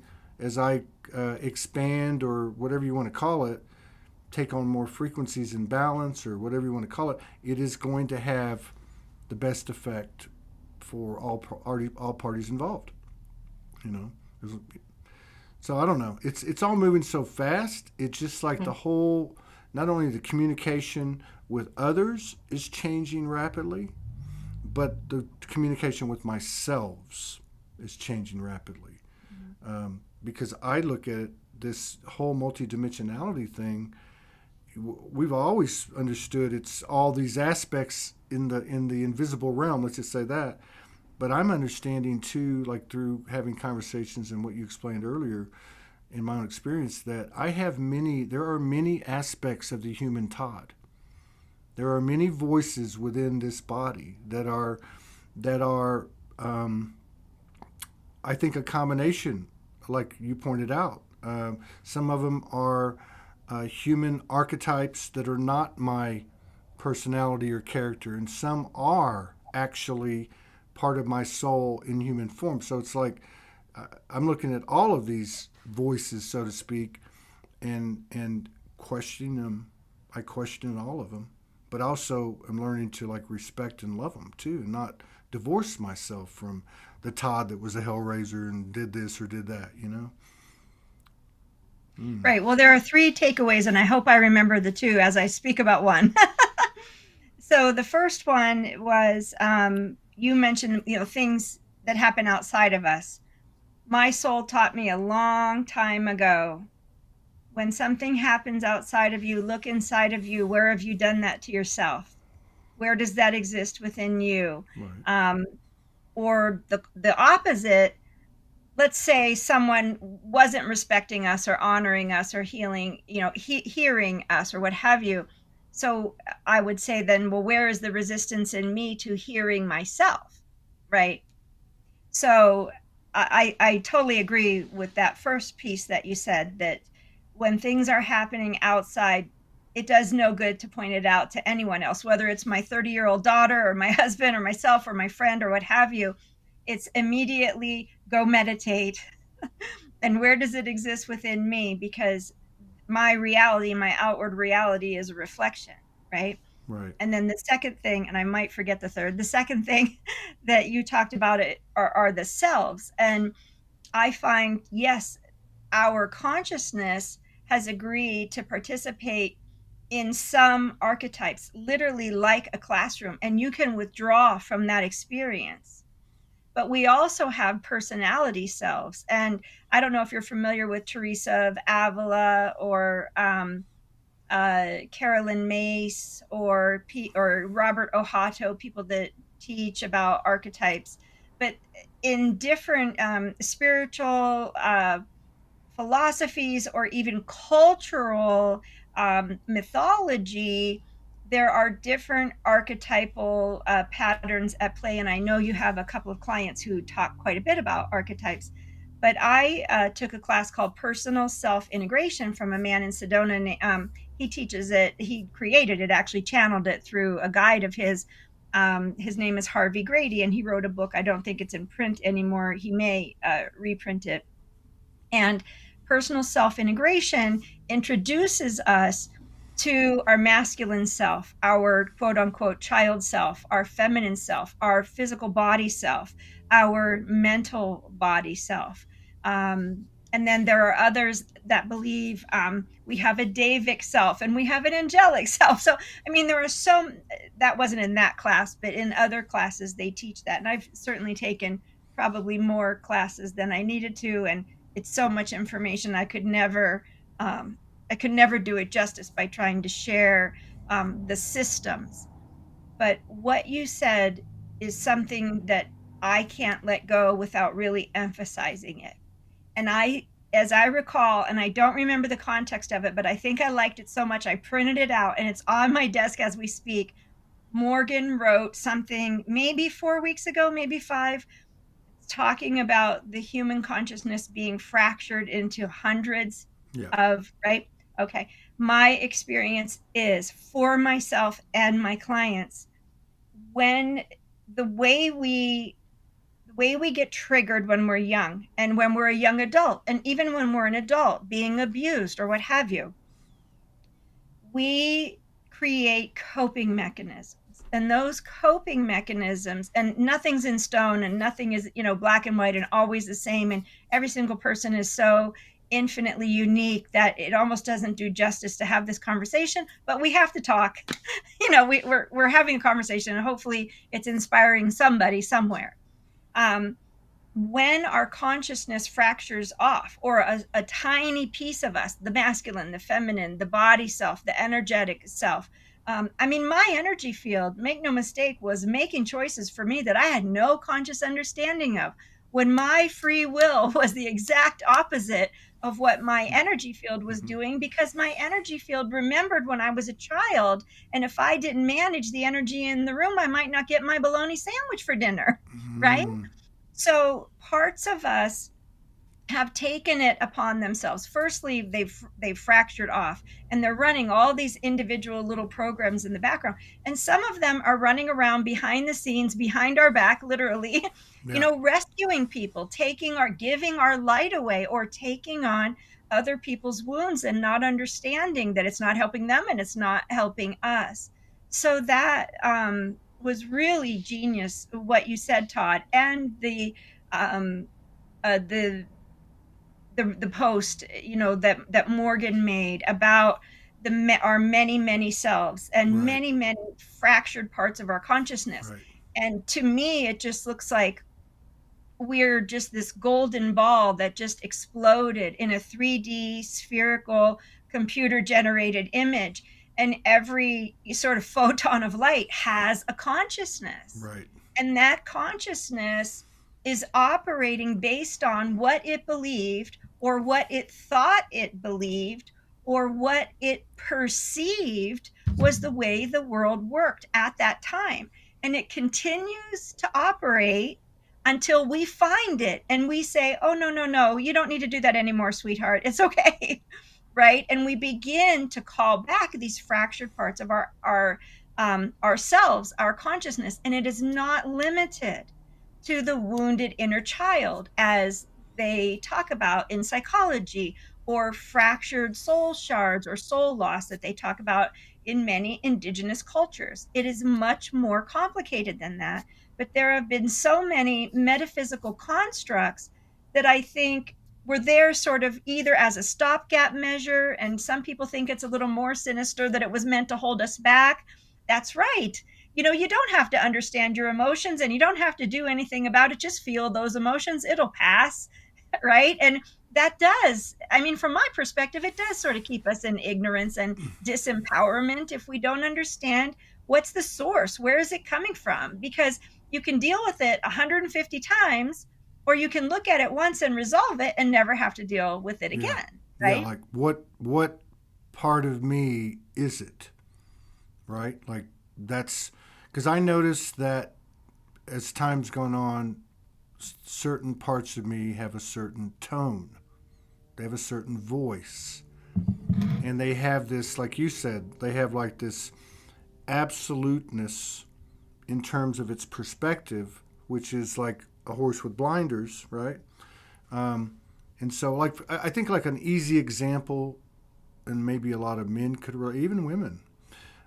expand or whatever you want to call it, take on more frequencies and balance or whatever you want to call it, it is going to have the best effect for all parties involved. So I don't know. It's all moving so fast. It's just like the whole, not only the communication with others is changing rapidly, but the communication with myself is changing rapidly. Because I look at this whole multidimensionality thing. We've always understood it's all these aspects in the invisible realm. Let's just say that. But I'm understanding too, like through having conversations and what you explained earlier in my own experience, that there are many aspects of the human Todd. There are many voices within this body that are, I think, a combination, like you pointed out. Some of them are human archetypes that are not my personality or character, and some are actually part of my soul in human form. So it's like I'm looking at all of these voices, so to speak, and questioning them. I question all of them, but also I'm learning to like respect and love them too, and not divorce myself from the Todd that was a hellraiser and did this or did that. Right. Well, there are three takeaways, and I hope I remember the two as I speak about one. So the first one was you mentioned, things that happen outside of us. My soul taught me a long time ago, when something happens outside of you, look inside of you. Where have you done that to yourself? Where does that exist within you? Right. Or the opposite. Let's say someone wasn't respecting us or honoring us or healing, hearing us or what have you. So I would say then, well, where is the resistance in me to hearing myself? Right. So I totally agree with that first piece that you said, that when things are happening outside, it does no good to point it out to anyone else, whether it's my 30-year-old daughter or my husband or myself or my friend or what have you. It's immediately go meditate. And where does it exist within me? Because my reality, my outward reality, is a reflection, right? Right. And then the second thing, and I might forget the third, the second thing that you talked about are the selves. And I find, yes, our consciousness has agreed to participate in some archetypes, literally like a classroom, and you can withdraw from that experience. But we also have personality selves. And I don't know if you're familiar with Teresa of Avila or Carolyn Mace or Robert Ohato, people that teach about archetypes. But in different spiritual philosophies or even cultural mythology, there are different archetypal patterns at play. And I know you have a couple of clients who talk quite a bit about archetypes. But I took a class called Personal Self Integration from a man in Sedona. He teaches it, he created it, actually channeled it through a guide of his. His name is Harvey Grady, and he wrote a book. I don't think it's in print anymore. He may reprint it. And personal self integration introduces us to our masculine self, our quote unquote child self, our feminine self, our physical body self, our mental body self. And then there are others that believe we have a Davic self and we have an angelic self. So, I mean, there are that wasn't in that class, but in other classes they teach that. And I've certainly taken probably more classes than I needed to. And it's so much information. I could never do it justice by trying to share the systems. But what you said is something that I can't let go without really emphasizing it. And as I recall, and I don't remember the context of it, but I think I liked it so much, I printed it out and it's on my desk as we speak. Morgan wrote something maybe 4 weeks ago, maybe 5, talking about the human consciousness being fractured into hundreds Yeah. of, right? Okay. My experience is for myself and my clients, when the way we get triggered when we're young and when we're a young adult, and even when we're an adult being abused or what have you, we create coping mechanisms. And those coping mechanisms, and nothing's in stone and nothing is, black and white and always the same. And every single person is so infinitely unique that it almost doesn't do justice to have this conversation, but we have to talk. We're having a conversation and hopefully it's inspiring somebody somewhere. When our consciousness fractures off, or a tiny piece of us, the masculine, the feminine, the body self, the energetic self, I mean, my energy field, make no mistake, was making choices for me that I had no conscious understanding of, when my free will was the exact opposite of what my energy field was Mhm. doing, because my energy field remembered when I was a child. And if I didn't manage the energy in the room, I might not get my bologna sandwich for dinner, right? Mm, So parts of us have taken it upon themselves. Firstly, they've fractured off, and they're running all these individual little programs in the background. And some of them are running around behind the scenes, behind our back, literally, yeah, rescuing people, giving our light away, or taking on other people's wounds and not understanding that it's not helping them and it's not helping us. So that was really genius what you said, Todd, and um, the the post, that Morgan made about our many selves and right, many fractured parts of our consciousness. right, And to me, it just looks like we're just this golden ball that just exploded in a 3D spherical computer generated image. And every sort of photon of light has a consciousness. right, And that consciousness is operating based on what it believed, or what it thought it believed, or what it perceived was the way the world worked at that time. And it continues to operate until we find it and we say, oh, no, no, no, you don't need to do that anymore, sweetheart. It's okay. Right. And we begin to call back these fractured parts of ourselves, our consciousness. And it is not limited to the wounded inner child, as they talk about in psychology, or fractured soul shards or soul loss that they talk about in many indigenous cultures. It is much more complicated than that. But there have been so many metaphysical constructs that I think were there sort of either as a stopgap measure, and some people think it's a little more sinister, that it was meant to hold us back. That's right. You don't have to understand your emotions, and you don't have to do anything about it. Just feel those emotions, it'll pass. Right. And that does, I mean, from my perspective, it does sort of keep us in ignorance and disempowerment if we don't understand what's the source, where is it coming from. Because you can deal with it 150 times, or you can look at it once and resolve it and never have to deal with it yeah, again. yeah. Right. Like what part of me is it? Right? Like that's because I noticed that as time's gone on, certain parts of me have a certain tone. They have a certain voice, and they have this, like you said, they have like this absoluteness in terms of its perspective, which is like a horse with blinders, right? And so, like, I think like an easy example, and maybe a lot of men could relate, even women,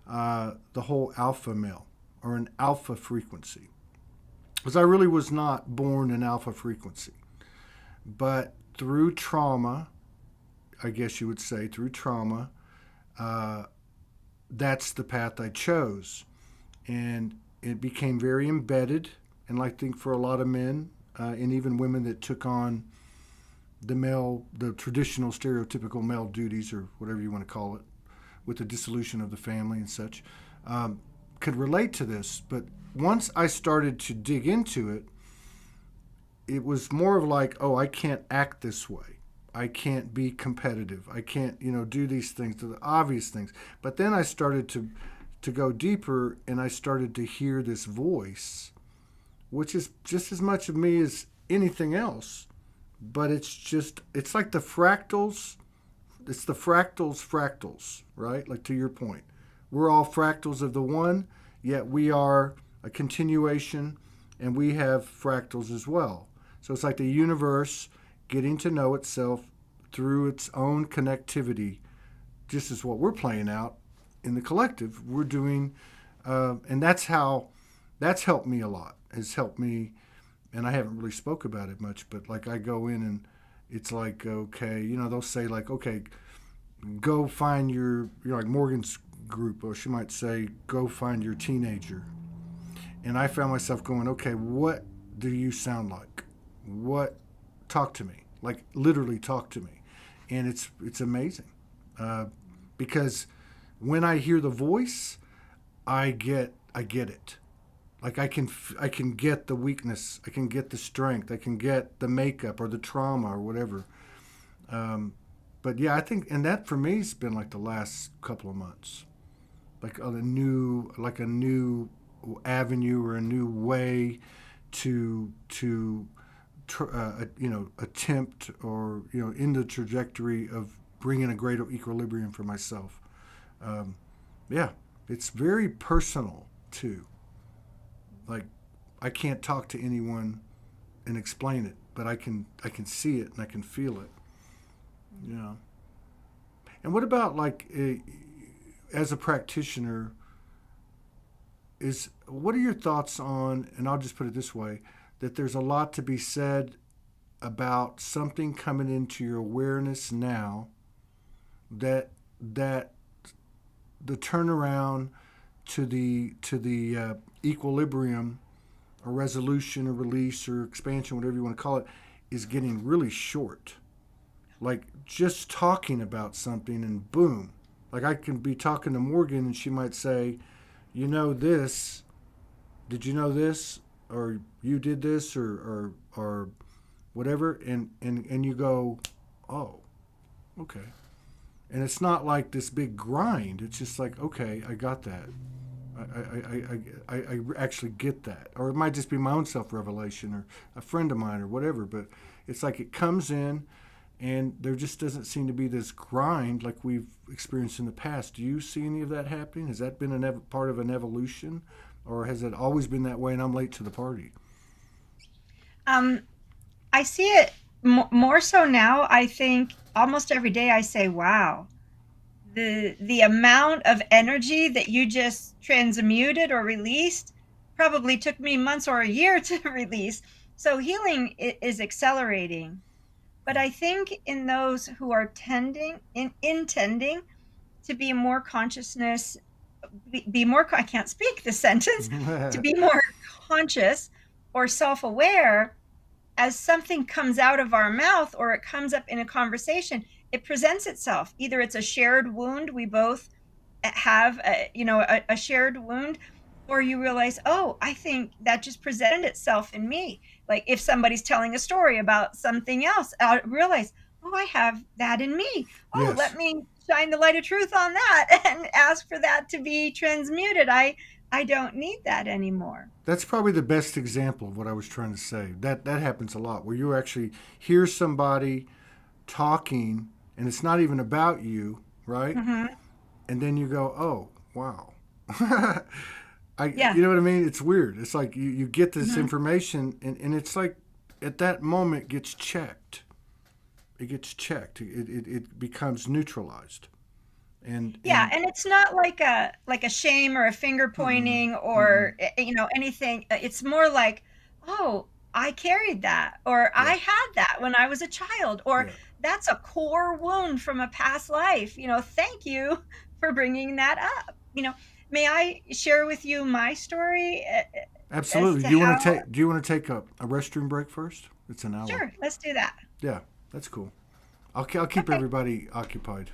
the whole alpha male or an alpha frequency. Because I really was not born an alpha frequency, but through trauma, I guess you would say, through trauma, uh, that's the path I chose. And it became very embedded. And I think for a lot of men, and even women that took on the traditional stereotypical male duties, or whatever you want to call it, with the dissolution of the family and such, could relate to this. But once I started to dig into it, it was more of like, oh, I can't act this way. I can't be competitive. I can't, do these things, the obvious things. But then I started to go deeper, and I started to hear this voice, which is just as much of me as anything else. But it's like the fractals. It's the fractals, right? Like, to your point, we're all fractals of the one, yet we are a continuation, and we have fractals as well. So it's like the universe getting to know itself through its own connectivity, just as what we're playing out in the collective. We're doing, and that's helped me a lot. Has helped me, and I haven't really spoke about it much, but like I go in and it's like, okay, they'll say like, okay, go find like Morgan's group, or she might say, go find your teenager. And I found myself going, okay, what do you sound like? Talk to me, like literally talk to me. And it's amazing, because when I hear the voice, I get it. Like I can get the weakness, I can get the strength, I can get the makeup or the trauma or whatever. But yeah, I think, and that for me has been like the last couple of months, like a new avenue or a new way to attempt or in the trajectory of bringing a greater equilibrium for myself. Yeah, it's very personal too. Like I can't talk to anyone and explain it, but I can see it and I can feel it. Yeah. And what about like as a practitioner? What are your thoughts on? And I'll just put it this way: that there's a lot to be said about something coming into your awareness now. That the turnaround to the equilibrium or resolution or release or expansion, whatever you want to call it, is getting really short. Like just talking about something and boom. Like I can be talking to Morgan and she might say, you know this, did you know this? Or you did this or whatever, and you go, oh, okay. And it's not like this big grind. It's just like, okay, I got that. I actually get that. Or it might just be my own self-revelation or a friend of mine or whatever. But it's like it comes in and there just doesn't seem to be this grind like we've experienced in the past. Do you see any of that happening? Has that been part of an evolution? Or has it always been that way and I'm late to the party? I see it more so now. I think almost every day I say, wow, the amount of energy that you just transmuted or released probably took me months or a year to release. So healing is accelerating. But I think in those who are intending to be more consciousness, be more, I can't speak the sentence, to be more conscious or self-aware, as something comes out of our mouth or it comes up in a conversation, it presents itself. Either it's a shared wound, we both have a shared wound, or you realize, oh, I think that just presented itself in me. Like if somebody's telling a story about something else, I realize, oh, I have that in me. Oh, Yes. let me shine the light of truth on that and ask for that to be transmuted. I don't need that anymore. That's probably the best example of what I was trying to say. That happens a lot where you actually hear somebody talking and it's not even about you, right? Mm-hmm. And then you go, oh, wow. Yeah. You know what I mean? It's weird. It's like you get this Mm-hmm. information and it's like at that moment gets checked. It gets checked. It becomes neutralized. And And it's not like a shame or a finger mm-mm, pointing mm-mm, or anything. It's more like, oh, I carried that, or yeah, I had that when I was a child, or yeah. that's a core wound from a past life. Thank you for bringing that up. May I share with you my story as Absolutely. to how? Do you want to take a restroom break first? It's an hour. Sure, let's do that. Yeah, that's cool. I'll keep Okay. everybody occupied.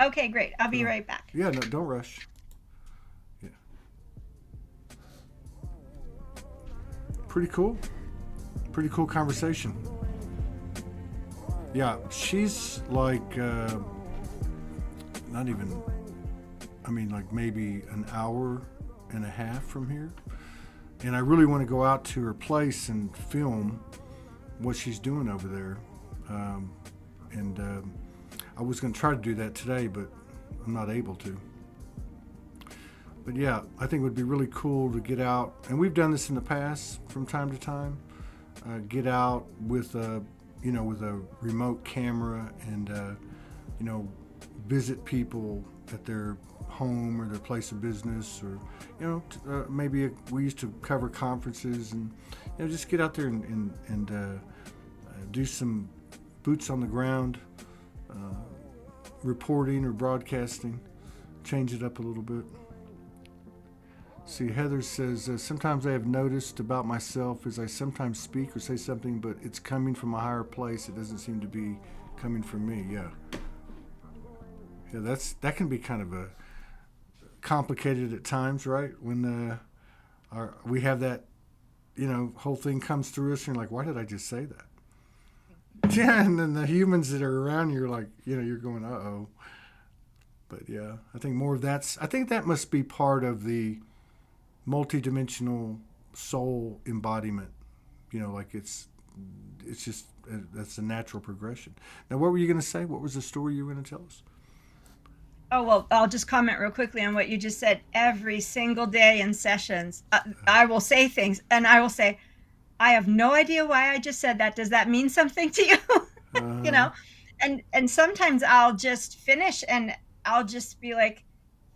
Okay, great. I'll be So, right back. yeah, no, don't rush. Yeah, pretty cool. Pretty cool conversation. Yeah, she's like not even. I mean, like maybe an hour and a half from here, and I really want to go out to her place and film what she's doing over there. And I was going to try to do that today, but I'm not able to. But yeah, I think it would be really cool to get out, and we've done this in the past from time to time. Get out with a remote camera and visit people at their home or their place of business, or maybe we used to cover conferences and just get out there and do some boots on the ground reporting or broadcasting, change it up a little bit. See, Heather says, sometimes I have noticed about myself is I sometimes speak or say something, but it's coming from a higher place. It doesn't seem to be coming from me. Yeah, that can be kind of complicated at times, right? When we have that, whole thing comes through us, and you're like, why did I just say that? Yeah, and then the humans that are around you are like, you're going, uh-oh. But yeah, I think I think that must be part of the multidimensional soul embodiment. Like it's just, that's a natural progression. Now, what were you going to say? What was the story you were going to tell us? Oh, well, I'll just comment real quickly on what you just said. Every single day in sessions, I will say things, and I will say, I have no idea why I just said that. Does that mean something to you? you know, and sometimes I'll just finish and I'll just be like,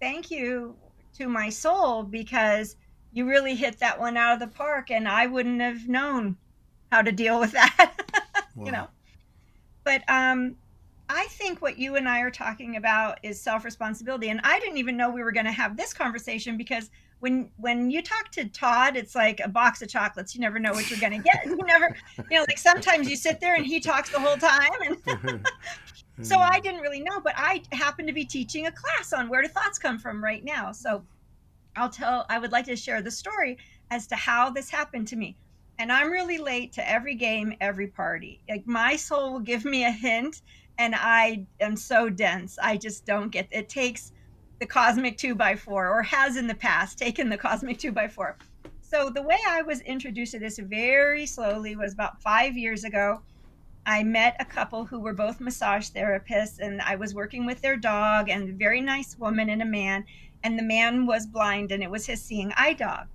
thank you to my soul, because you really hit that one out of the park, and I wouldn't have known how to deal with that. Wow. But I think what you and I are talking about is self-responsibility. And I didn't even know we were going to have this conversation, because when you talk to Todd, it's like a box of chocolates. You never know what you're going to get. You never, like sometimes you sit there and he talks the whole time. And so I didn't really know, but I happen to be teaching a class on where do thoughts come from right now. So I would like to share the story as to how this happened to me. And I'm really late to every game, every party. Like my soul will give me a hint, and I am so dense. I just don't get it. Takes the cosmic 2x4, or has in the past taken the cosmic 2x4. So the way I was introduced to this very slowly was about 5 years ago. I met a couple who were both massage therapists, and I was working with their dog, and a very nice woman and a man. And the man was blind, and it was his seeing eye dog.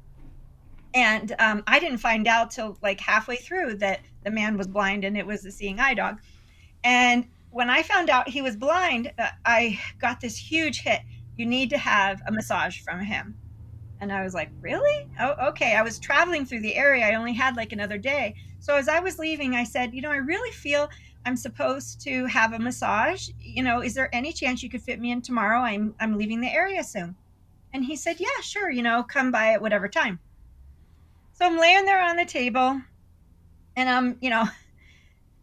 And I didn't find out till like halfway through that the man was blind and it was the seeing eye dog. And when I found out he was blind, I got this huge hit. You need to have a massage from him. And I was like, really? Oh, okay. I was traveling through the area. I only had like another day. So as I was leaving, I said, I really feel I'm supposed to have a massage. Is there any chance you could fit me in tomorrow? I'm leaving the area soon. And he said, yeah, sure. Come by at whatever time. So I'm laying there on the table, and I'm,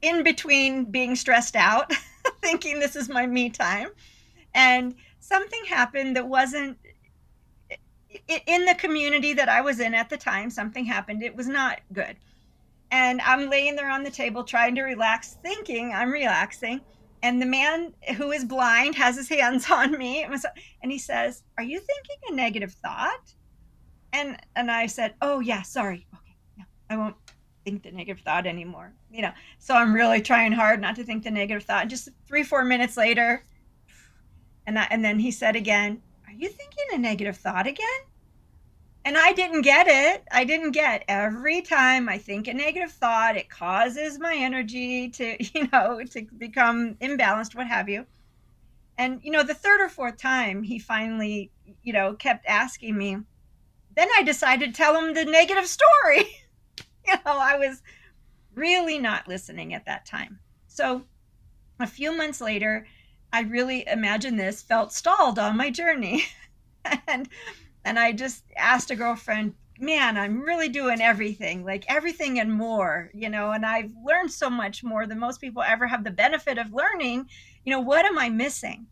in between being stressed out, thinking this is my me time. And something happened that wasn't in the community that I was in at the time. Something happened. It was not good. And I'm laying there on the table trying to relax, thinking I'm relaxing. And the man who is blind has his hands on me. And he says, are you thinking a negative thought? And I said, oh, yeah, sorry. Okay, no, I won't think the negative thought anymore. So I'm really trying hard not to think the negative thought. And just 3-4 minutes later, and then he said again, are you thinking a negative thought again? And I didn't get it. Every time I think a negative thought, it causes my energy to, to become imbalanced, what have you. And, the third or fourth time he finally, kept asking me. Then I decided to tell him the negative story. I was really not listening at that time. So a few months later, I really, imagine this, felt stalled on my journey. and I just asked a girlfriend, man, I'm really doing everything, like everything and more, and I've learned so much more than most people ever have the benefit of learning. What am I missing?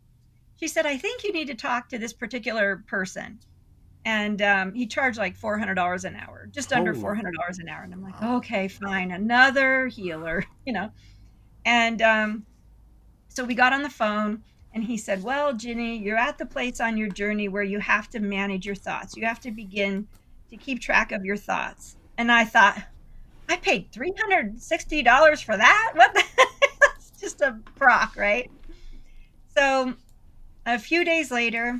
She said, I think you need to talk to this particular person. And he charged like $400 an hour, just under $400 an hour. And I'm like, okay, fine, another healer, And so we got on the phone, and he said, well, Ginny, you're at the place on your journey where you have to manage your thoughts. You have to begin to keep track of your thoughts. And I thought, I paid $360 for that? What the That's just a rock, right? So a few days later,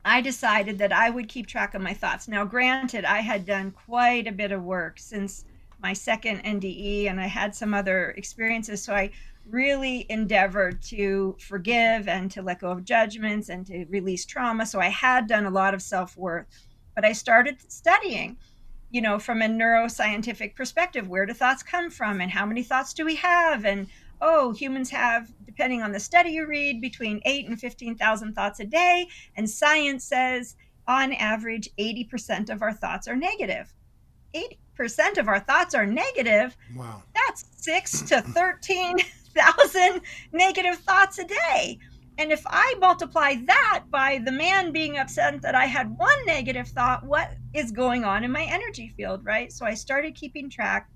I decided that I would keep track of my thoughts. Now, granted, I had done quite a bit of work since my second NDE, and I had some other experiences. So I really endeavored to forgive and to let go of judgments and to release trauma. So I had done a lot of self-worth. But I started studying, from a neuroscientific perspective. Where do thoughts come from, and how many thoughts do we have? And humans have, depending on the study you read, between 8,000 and 15,000 thoughts a day. And science says, on average, 80% of our thoughts are negative. 80% of our thoughts are negative. Wow. That's 6,000 to 13,000 negative thoughts a day. And if I multiply that by the man being upset that I had one negative thought, what is going on in my energy field, right? So I started keeping track.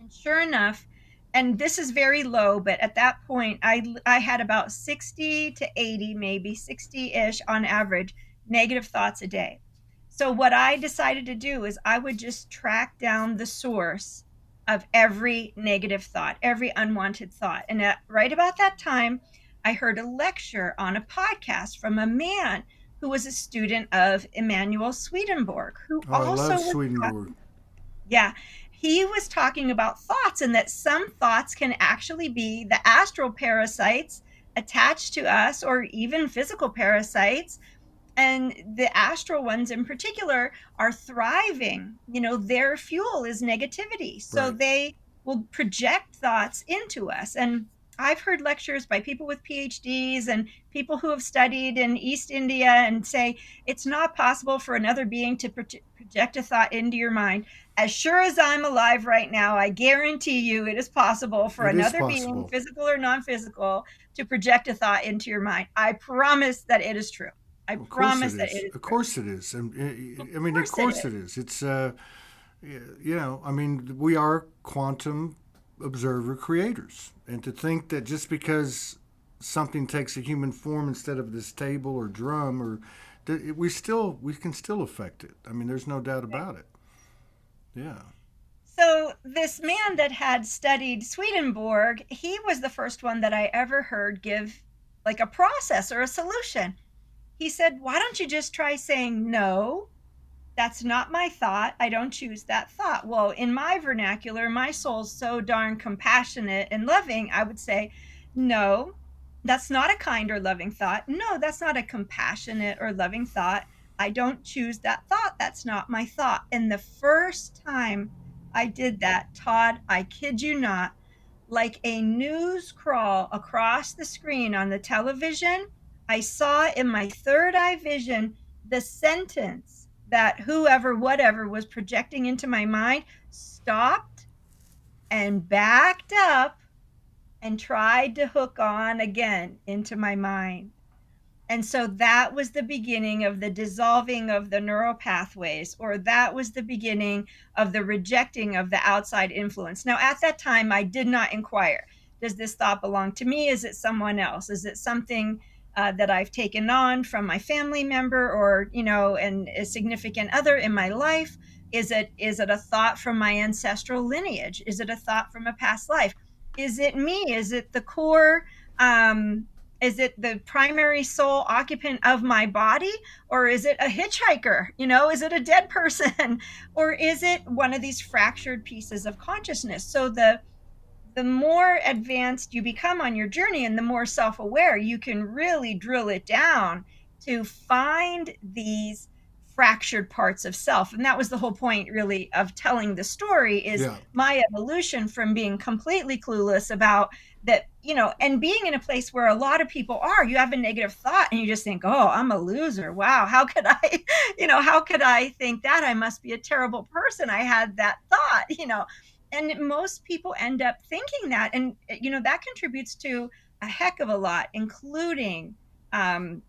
And sure enough, and this is very low, but at that point, I had about 60 to 80, maybe 60-ish on average, negative thoughts a day. So what I decided to do is I would just track down the source of every negative thought, every unwanted thought. And right about that time, I heard a lecture on a podcast from a man who was a student of Emanuel Swedenborg, who Oh, I also love was Swedenborg. talking, yeah, he was talking about thoughts, and that some thoughts can actually be the astral parasites attached to us, or even physical parasites. And the astral ones in particular are thriving. Their fuel is negativity. So Right. they will project thoughts into us. And I've heard lectures by people with PhDs and people who have studied in East India and say it's not possible for another being to project a thought into your mind. As sure as I'm alive right now, I guarantee you it is possible for It is another being, possible. physical or non-physical, to project a thought into your mind. I promise that it is true. I Of course it promise that it is. is Of true. course it is. And Of I mean, of course it course is. it is. It's I mean, we are quantum observer creators, and to think that just because something takes a human form instead of this table or drum, or we can still affect it. I mean, there's no doubt about it. Yeah. So this man that had studied Swedenborg, he was the first one that I ever heard give like a process or a solution. He said, "Why don't you just try saying no? That's not my thought. I don't choose that thought." Well, in my vernacular, my soul's so darn compassionate and loving, I would say, "No, that's not a kind or loving thought. No, that's not a compassionate or loving thought. I don't choose that thought. That's not my thought." And the first time I did that, Todd, I kid you not, like a news crawl across the screen on the television, I saw in my third eye vision the sentence that whoever, whatever was projecting into my mind stopped and backed up and tried to hook on again into my mind. And so that was the beginning of the dissolving of the neural pathways, or that was the beginning of the rejecting of the outside influence. Now, at that time, I did not inquire, does this thought belong to me? Is it someone else? Is it something that I've taken on from my family member, or, and a significant other in my life? Is it a thought from my ancestral lineage? Is it a thought from a past life? Is it me? Is it the core? Is it the primary soul occupant of my body, or is it a hitchhiker? Is it a dead person? Or is it one of these fractured pieces of consciousness? So the more advanced you become on your journey and the more self-aware, you can really drill it down to find these fractured parts of self. And that was the whole point, really, of telling the story, is Yeah. my evolution from being completely clueless about that, and being in a place where a lot of people are. You have a negative thought and you just think, oh, I'm a loser. Wow, how could I, how could I think that? I must be a terrible person. I had that thought. And most people end up thinking that, and that contributes to a heck of a lot, including um,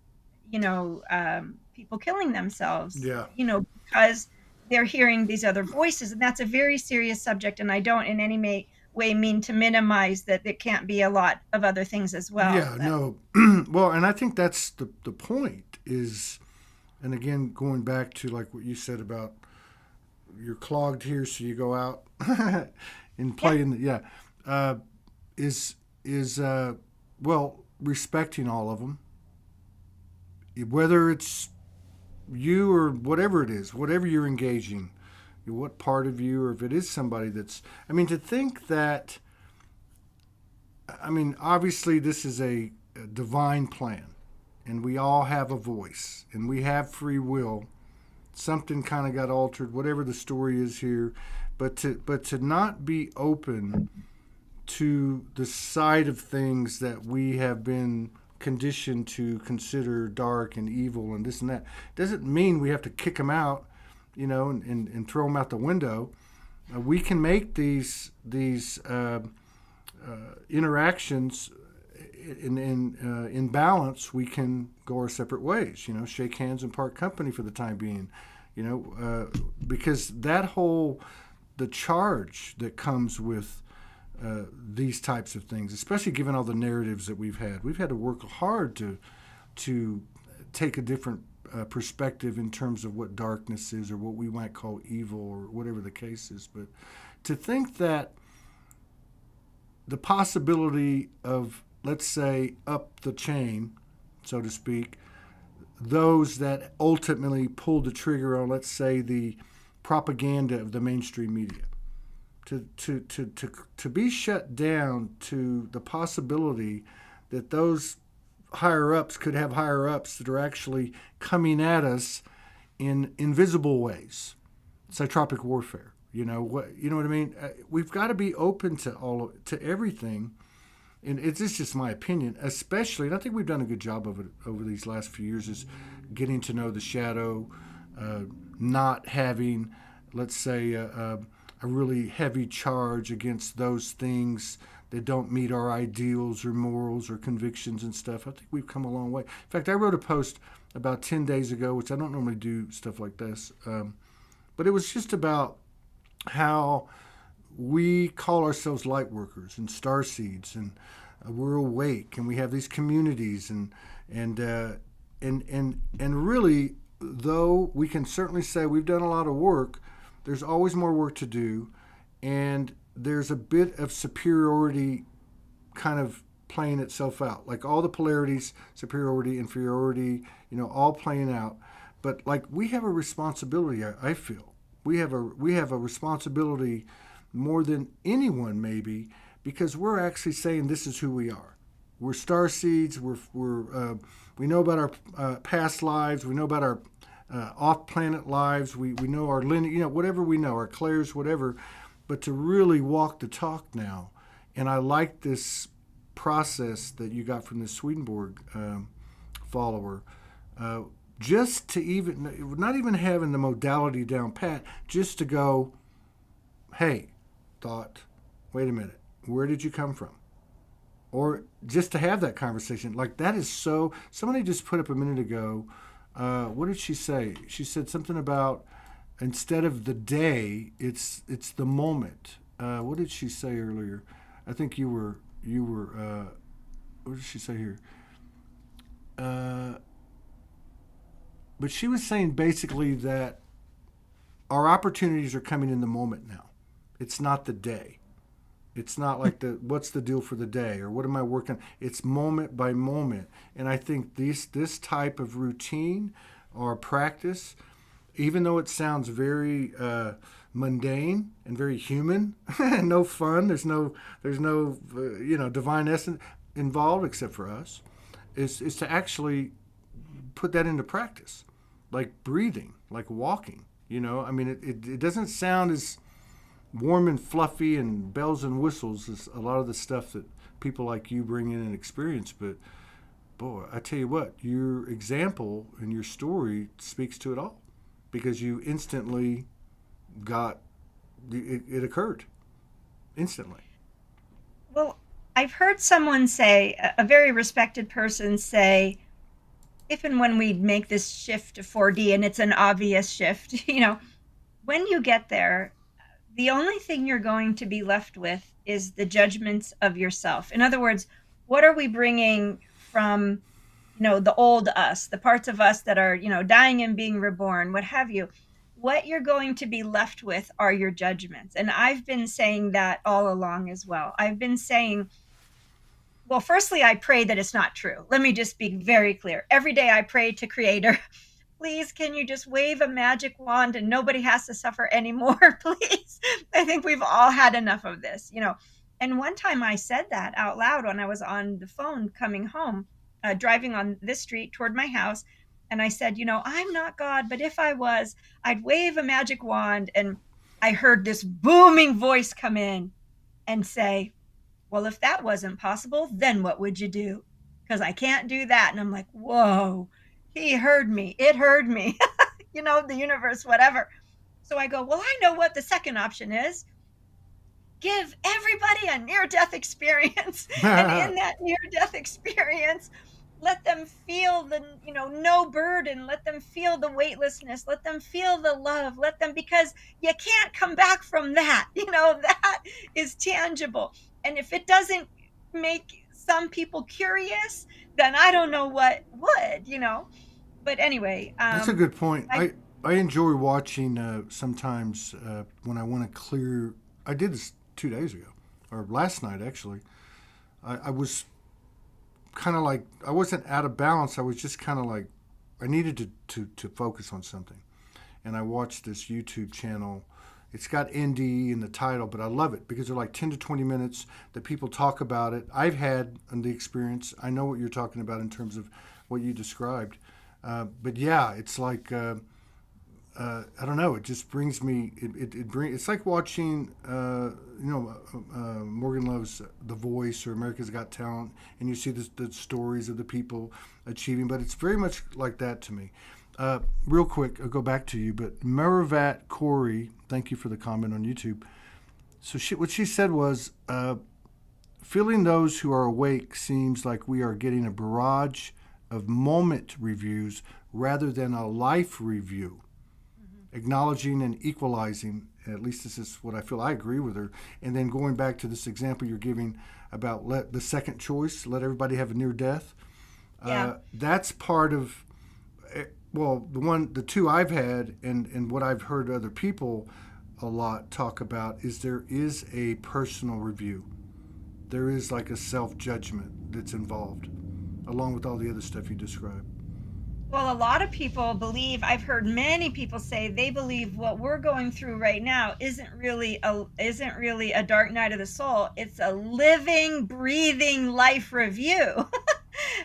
people killing themselves, Yeah. because they're hearing these other voices. And that's a very serious subject, and I don't in any way mean to minimize that it can't be a lot of other things as well. Yeah. No. Well, and I think that's the point is, and again, going back to like what you said about you're clogged here, so you go out and Yeah. play in the is well, respecting all of them, whether it's you or whatever it is, whatever you're engaging, what part of you, or if it is somebody that's, I mean, to think that, I mean, obviously this is a divine plan, and we all have a voice, and we have free will. Something kind of got altered, whatever the story is here, but to not be open to the side of things that we have been conditioned to consider dark and evil and this and that, doesn't mean we have to kick them out, and throw them out the window. We can make these interactions in balance, we can go our separate ways. Shake hands and part company for the time being. Because the charge that comes with these types of things, especially given all the narratives that we've had to work hard to take a different perspective in terms of what darkness is, or what we might call evil, or whatever the case is. But to think that the possibility of, let's say, up the chain, so to speak, those that ultimately pulled the trigger on, let's say, the propaganda of the mainstream media, to be shut down to the possibility that those higher ups could have higher ups that are actually coming at us in invisible ways, psytropic warfare. You know what I mean? We've got to be open to everything, and it's just my opinion. Especially, and I think we've done a good job of it over these last few years, is getting to know the shadow, not having, let's say, a really heavy charge against those things that don't meet our ideals or morals or convictions and stuff. I think we've come a long way. In fact, I wrote a post about 10 days ago, which I don't normally do stuff like this, but it was just about how we call ourselves light workers and star seeds, and we're awake, and we have these communities, and really, though we can certainly say we've done a lot of work, there's always more work to do, and there's a bit of superiority kind of playing itself out, like all the polarities, superiority, inferiority, all playing out. But like, we have a responsibility, I feel. We have a responsibility more than anyone, maybe, because we're actually saying this is who we are. We're star seeds. We know about our past lives. We know about our off-planet lives. We know our lineage, whatever we know, our clairs, whatever. But to really walk the talk now, and I like this process that you got from the Swedenborg follower. Just to not even having the modality down pat, just to go, hey, thought, wait a minute, where did you come from? Or just to have that conversation. Like, that is so, somebody just put up a minute ago, what did she say? She said something about, instead of the day, it's the moment. What did she say earlier? I think you were, what did she say here? But she was saying basically that our opportunities are coming in the moment now. It's not the day. It's not like what's the deal for the day, or what am I working? It's moment by moment. And I think this type of routine or practice, even though it sounds very mundane and very human and no fun, there's no divine essence involved except for us, is to actually put that into practice, like breathing, like walking. I mean, it doesn't sound as warm and fluffy and bells and whistles as a lot of the stuff that people like you bring in and experience. But boy, I tell you what, your example and your story speaks to it all, because you instantly got it occurred instantly. Well, I've heard someone say, a very respected person say, if and when we make this shift to 4D, and it's an obvious shift, when you get there, the only thing you're going to be left with is the judgments of yourself. In other words, what are we bringing from, the old us, the parts of us that are, dying and being reborn, what have you? What you're going to be left with are your judgments. And I've been saying that all along as well. I've been saying, well, firstly, I pray that it's not true. Let me just be very clear. Every day I pray to Creator, please, can you just wave a magic wand and nobody has to suffer anymore, please? I think we've all had enough of this, And one time I said that out loud when I was on the phone coming home, driving on this street toward my house. And I said, I'm not God, but if I was, I'd wave a magic wand. And I heard this booming voice come in and say, well, if that wasn't possible, then what would you do? Because I can't do that. And I'm like, whoa, he heard me. It heard me, the universe, whatever. So I go, well, I know what the second option is. give everybody a near-death experience. And in that near-death experience, let them feel the, no burden. Let them feel the weightlessness. Let them feel the love. Let them, because you can't come back from that. That is tangible. And if it doesn't make some people curious, then I don't know what would. But anyway, That's a good point. I I enjoy watching sometimes when I want to clear. I did this 2 days ago, or last night actually. I was kind of like, I wasn't out of balance. I was just kind of like, I needed to focus on something. And I watched this YouTube channel. It's got ND in the title, but I love it because they're like 10 to 20 minutes that people talk about it. I've had the experience. I know what you're talking about in terms of what you described. But yeah, it's like, I don't know. It just brings me. It's like watching, Morgan Love's The Voice or America's Got Talent, and you see the stories of the people achieving. But it's very much like that to me. Real quick, I'll go back to you. But Meravat Corey, thank you for the comment on YouTube. So what she said was, feeling those who are awake seems like we are getting a barrage of moment reviews rather than a life review. Acknowledging and equalizing, at least this is what I feel. I agree with her. And then going back to this example you're giving about the second choice, let everybody have a near death. Yeah. That's part of, the two I've had and what I've heard other people a lot talk about is there is a personal review. There is like a self-judgment that's involved, along with all the other stuff you described. Well, a lot of people believe, I've heard many people say they believe what we're going through right now isn't really a dark night of the soul. It's a living, breathing life review.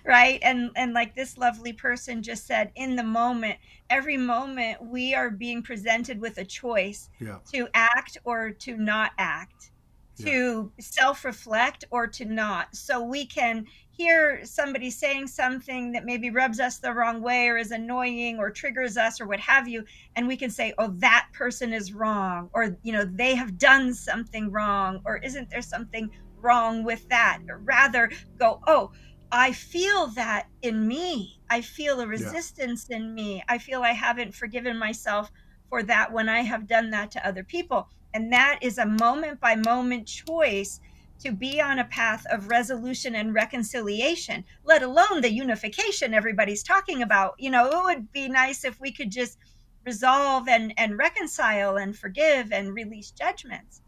Right? And like this lovely person just said, in the moment, every moment we are being presented with a choice to act or to not act, to self-reflect or to not. So we can hear somebody saying something that maybe rubs us the wrong way or is annoying or triggers us or what have you, and we can say, oh, that person is wrong, or they have done something wrong, or isn't there something wrong with that? Or rather go, oh, I feel that in me. I feel a resistance in me. I feel I haven't forgiven myself for that when I have done that to other people. And that is a moment by moment choice to be on a path of resolution and reconciliation, let alone the unification everybody's talking about. It would be nice if we could just resolve and reconcile and forgive and release judgments.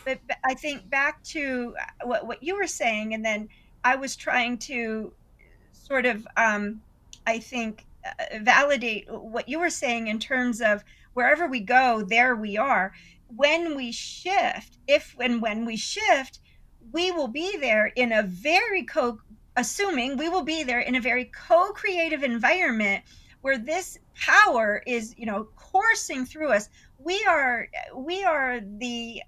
But I think back to what you were saying, and then I was trying to sort of, I think, validate what you were saying in terms of wherever we go, there we are. When we shift, when we shift, we will be there in a very assuming we will be there in a very co-creative environment where this power is, coursing through us. We are the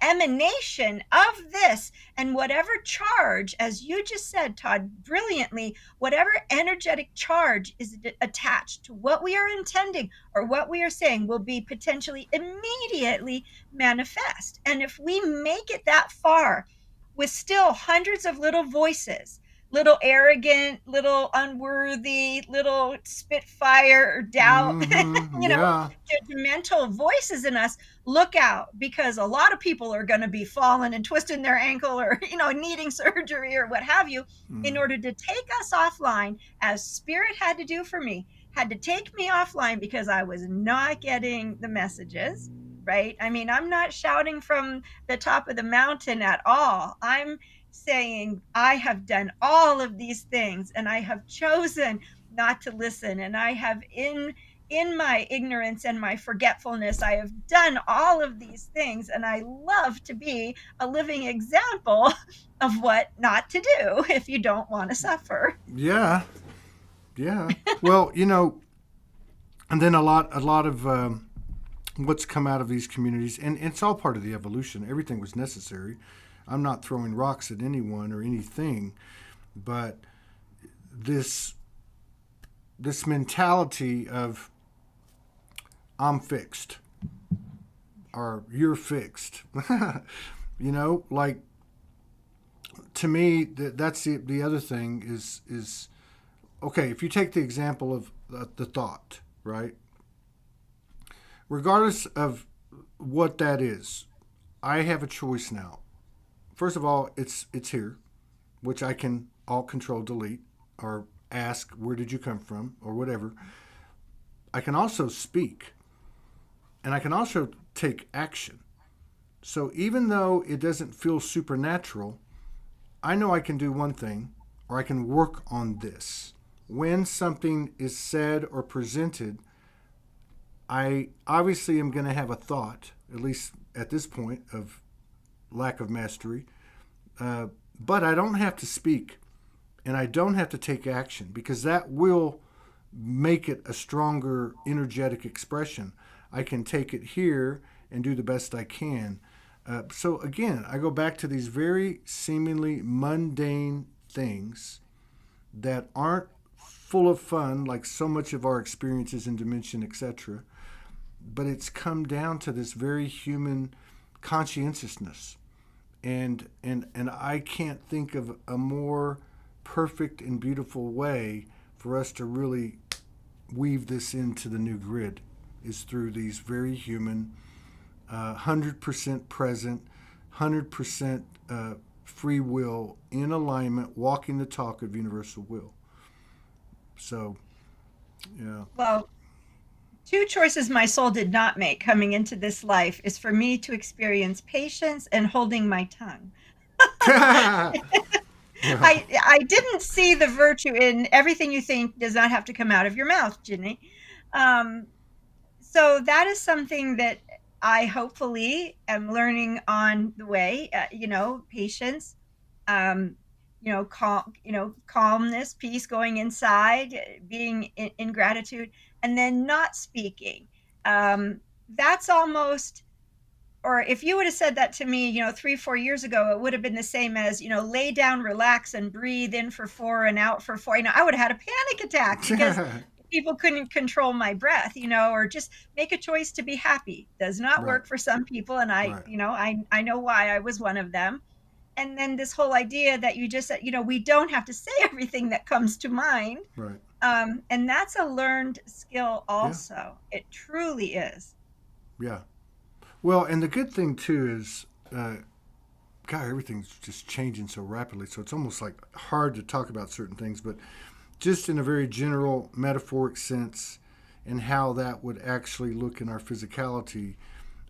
emanation of this, and whatever charge, as you just said, Todd, brilliantly, whatever energetic charge is attached to what we are intending or what we are saying will be potentially immediately manifest. And if we make it that far with still hundreds of little voices, little arrogant, little unworthy, little spitfire or doubt, judgmental voices in us, look out, because a lot of people are going to be falling and twisting their ankle or, needing surgery or what have you, in order to take us offline, as Spirit had to do for me, had to take me offline because I was not getting the messages, right? I mean, I'm not shouting from the top of the mountain at all. I'm saying I have done all of these things and I have chosen not to listen, and I have in my ignorance and my forgetfulness, I have done all of these things, and I love to be a living example of what not to do if you don't want to suffer. Yeah. Well, and then a lot of what's come out of these communities, and it's all part of the evolution. Everything was necessary. I'm not throwing rocks at anyone or anything, but this mentality of I'm fixed. or you're fixed. Like, to me, that's the other thing is okay, if you take the example of the thought, right? Regardless of what that is, I have a choice now. First of all, it's here, which I can all control delete or ask, where did you come from, or whatever. I can also speak, and I can also take action. So even though it doesn't feel supernatural, I know I can do one thing, or I can work on this. When something is said or presented, I obviously am going to have a thought, at least at this point, of lack of mastery. But I don't have to speak, and I don't have to take action, because that will make it a stronger energetic expression. I can take it here and do the best I can. So again, I go back to these very seemingly mundane things that aren't full of fun, like so much of our experiences in dimension, etc. But it's come down to this very human conscientiousness. And I can't think of a more perfect and beautiful way for us to really weave this into the new grid, is through these very human, 100% present, 100% free will, in alignment, walking the talk of universal will. So, yeah. Well, two choices my soul did not make coming into this life is for me to experience patience and holding my tongue. I didn't see the virtue in everything you think does not have to come out of your mouth, Ginny. So that is something that I hopefully am learning on the way. Patience, calmness, peace, going inside, being in gratitude, and then not speaking. That's almost, or if you would have said that to me, 3-4 years ago, it would have been the same as, lay down, relax, and breathe in for 4 and out for 4. I would have had a panic attack because people couldn't control my breath, or just make a choice to be happy. Does not Right. work for some people. And I, Right. I know why. I was one of them. And then this whole idea that you just said, we don't have to say everything that comes to mind. Right. And that's a learned skill Yeah. also. It truly is. Yeah. Well, and the good thing too is, God, everything's just changing so rapidly. So it's almost like hard to talk about certain things, but just in a very general metaphoric sense, and how that would actually look in our physicality,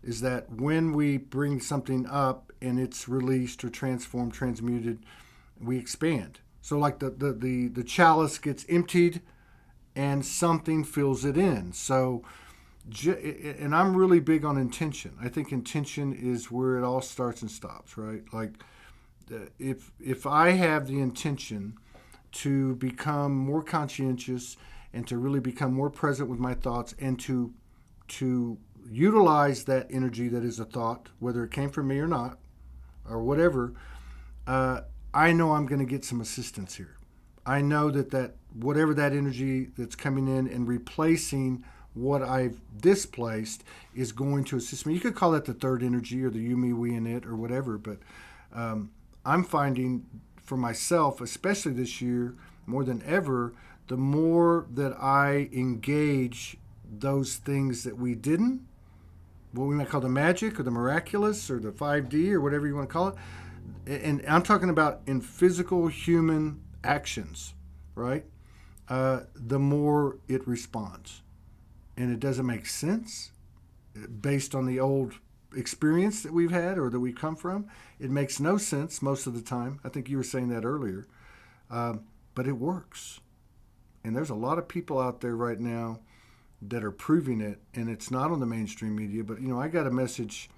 is that when we bring something up and it's released or transformed, transmuted, we expand. So like the chalice gets emptied and something fills it in. So, and I'm really big on intention. I think intention is where it all starts and stops, right? Like, if I have the intention to become more conscientious and to really become more present with my thoughts, and to utilize that energy that is a thought, whether it came from me or not, or whatever, I know I'm going to get some assistance here. I know that whatever that energy that's coming in and replacing what I've displaced is going to assist me. You could call that the third energy, or the you, me, we, and it, or whatever. But I'm finding for myself, especially this year, more than ever, the more that I engage those things that we didn't, what we might call the magic or the miraculous or the 5D or whatever you want to call it. And I'm talking about in physical human actions, right? The more it responds. And it doesn't make sense based on the old experience that we've had or that we come from. It makes no sense most of the time. I think you were saying that earlier. But it works. And there's a lot of people out there right now that are proving it, and it's not on the mainstream media. But, I got a message.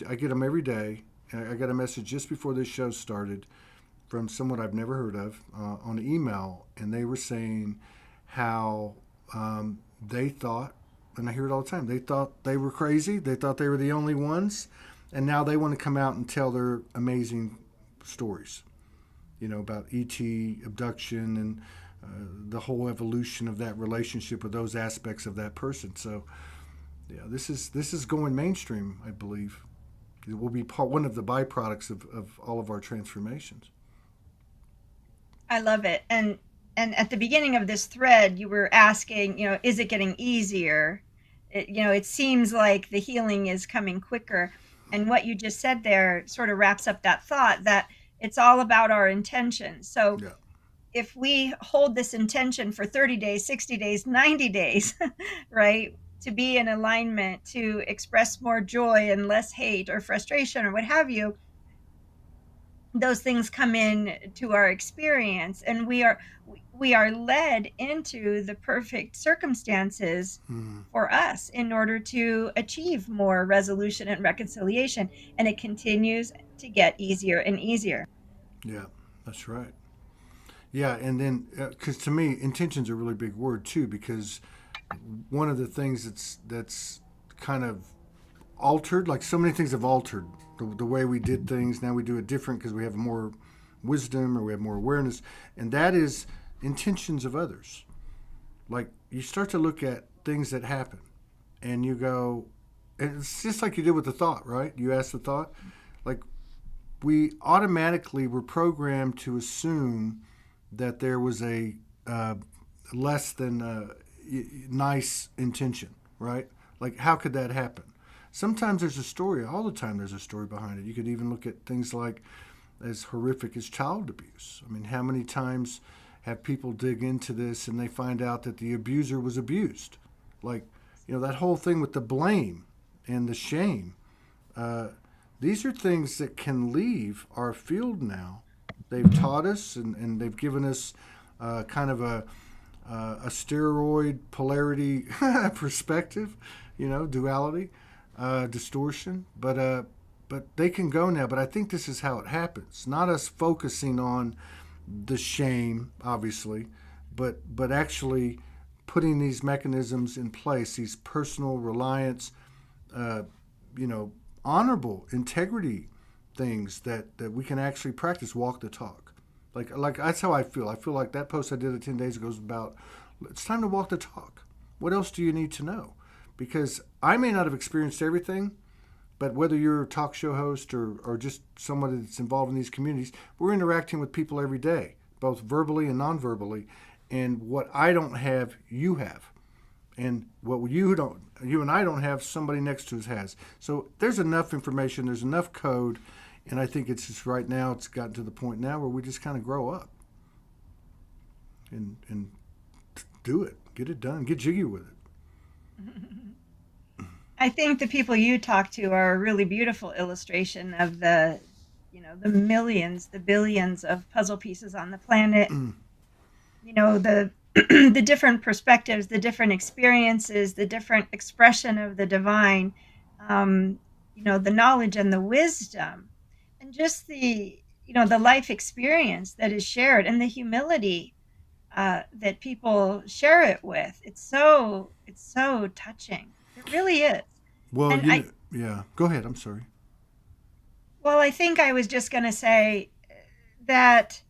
I get them every day. I got a message just before this show started from someone I've never heard of on email, and they were saying how they thought, and I hear it all the time, they thought they were crazy. They thought they were the only ones, and now they want to come out and tell their amazing stories, about ET abduction and the whole evolution of that relationship with those aspects of that person. So Yeah, this is going mainstream, I believe. It will be one of the byproducts of all of our transformations. I love it. And at the beginning of this thread, you were asking, is it getting easier? It seems like the healing is coming quicker. And what you just said there sort of wraps up that thought that it's all about our intention. So Yeah. if we hold this intention for 30 days, 60 days, 90 days, right, to be in alignment, to express more joy and less hate or frustration or what have you, those things come in to our experience, and we are led into the perfect circumstances Mm, for us in order to achieve more resolution and reconciliation, and it continues to get easier and easier. yeah, that's right. Yeah, and then because to me, intention's a really big word too, because one of the things that's kind of altered, like so many things have altered the way we did things. Now we do it different because we have more wisdom or we have more awareness, and that is intentions of others. Like you start to look at things that happen, and you go, and it's just like you did with the thought, right? You asked the thought, like we automatically were programmed to assume that there was a less than nice intention, right? Like, how could that happen? Sometimes there's a story, all the time there's a story behind it. You could even look at things like as horrific as child abuse. I mean, how many times have people dig into this and they find out that the abuser was abused? Like, that whole thing with the blame and the shame. Uh, these are things that can leave our field now. They've taught us and they've given us kind of a steroid polarity perspective, duality, distortion. But they can go now. But I think this is how it happens. Not us focusing on the shame, obviously, but actually putting these mechanisms in place, these personal reliance, uh, honorable integrity things that we can actually practice, walk the talk. Like that's how I feel. I feel like that post I did 10 days ago is about it's time to walk the talk. What else do you need to know? Because I may not have experienced everything, but whether you're a talk show host or just somebody that's involved in these communities, we're interacting with people every day, both verbally and non-verbally. And what I don't have, you have. And what you and I don't have, somebody next to us has. So there's enough information, there's enough code, and I think it's just right now, it's gotten to the point now where we just kind of grow up and do it, get it done, get jiggy with it. I think the people you talk to are a really beautiful illustration of the millions, the billions of puzzle pieces on the planet. The the different perspectives, the different experiences, the different expression of the divine, the knowledge and the wisdom, and just the life experience that is shared, and the humility that people share it with. It's so touching. It really is. Well, And I yeah, go ahead. I'm sorry. well, I think I was just going to say that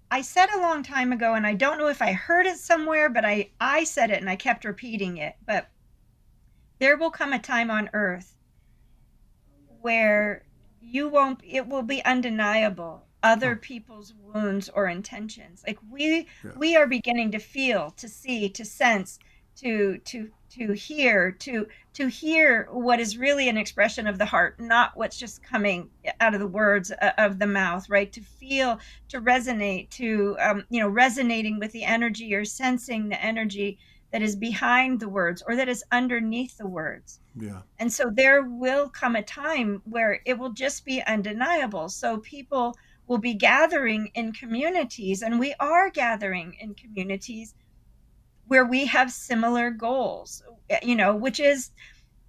I said a long time ago, and I don't know if I heard it somewhere, but I said it and I kept repeating it. But there will come a time on earth where it will be undeniable other Oh, people's wounds or intentions. Like yeah, we are beginning to feel, to see, to sense, to hear, to hear what is really an expression of the heart, not what's just coming out of the words of the mouth, right? To feel, to resonate, to resonating with the energy or sensing the energy that is behind the words or that is underneath the words. yeah, And so there will come a time where it will just be undeniable. So people will be gathering in communities, and we are gathering in communities where we have similar goals, which is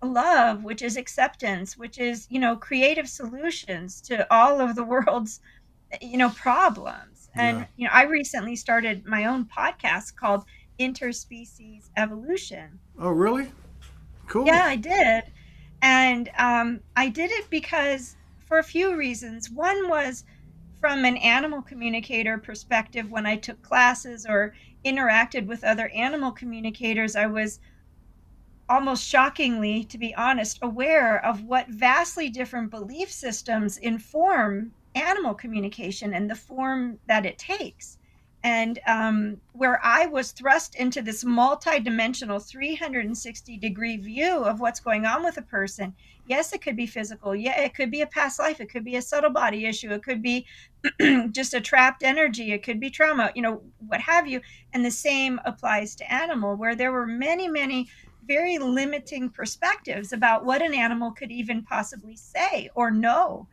love, which is acceptance, which is, creative solutions to all of the world's, problems. yeah. And, I recently started my own podcast called Interspecies Evolution. Oh, really? Yeah, Cool. I did. And I did it because for a few reasons. One was from an animal communicator perspective. When I took classes or interacted with other animal communicators, I was almost shockingly, to be honest, aware of what vastly different belief systems inform animal communication and the form that it takes. And where I was thrust into this multi-dimensional 360-degree view of what's going on with a person. Yes, it could be physical. Yeah, it could be a past life. It could be a subtle body issue. It could be just a trapped energy. It could be trauma, what have you. And the same applies to animal, where there were many, many very limiting perspectives about what an animal could even possibly say or know,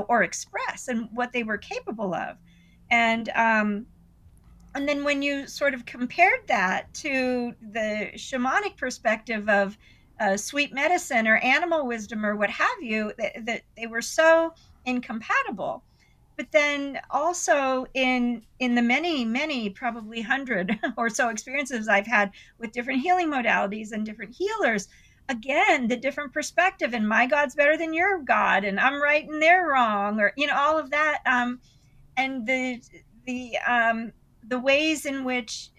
or express, and what they were capable of. And then when you sort of compared that to the shamanic perspective of sweet medicine or animal wisdom or what have you, that they were so incompatible. But then also in the many, probably 100 or so experiences I've had with different healing modalities and different healers, again, the different perspective, and my God's better than your God, and I'm right and they're wrong, or all of that, and the ways in which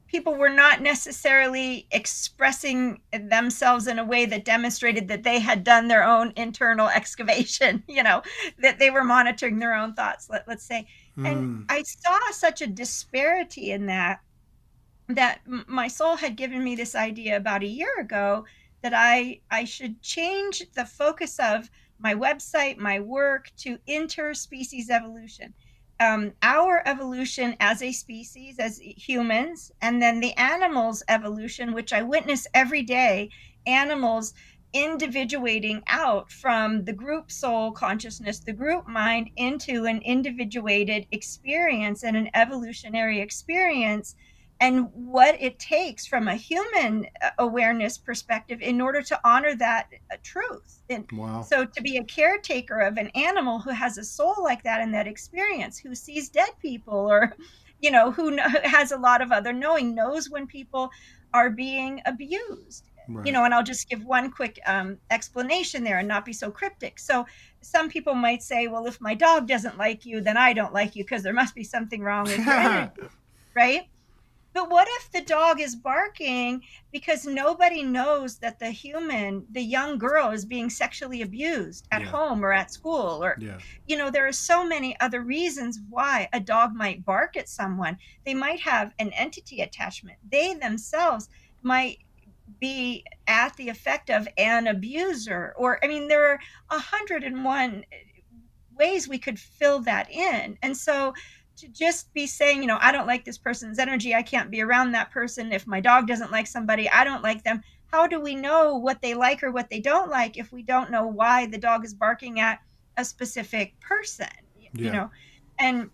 people were not necessarily expressing themselves in a way that demonstrated that they had done their own internal excavation, that they were monitoring their own thoughts, let's say. And I saw such a disparity in that my soul had given me this idea about a year ago that I should change the focus of my website, my work, to interspecies evolution. Our evolution as a species, as humans, and then the animals' evolution, which I witness every day, animals individuating out from the group soul consciousness, the group mind, into an individuated experience and an evolutionary experience, and what it takes from a human awareness perspective in order to honor that truth. And Wow. so to be a caretaker of an animal who has a soul like that in that experience, who sees dead people, or who has a lot of other knowing, knows when people are being abused. Right. And I'll just give one quick explanation there and not be so cryptic. So some people might say, well, if my dog doesn't like you, then I don't like you, because there must be something wrong with your energy, right? But what if the dog is barking because nobody knows that the young girl, is being sexually abused at home or at school? Or, there are so many other reasons why a dog might bark at someone. They might have an entity attachment. They themselves might be at the effect of an abuser. Or, there are 101 ways we could fill that in. And so to just be saying, I don't like this person's energy, I can't be around that person. If my dog doesn't like somebody, I don't like them. How do we know what they like or what they don't like if we don't know why the dog is barking at a specific person? And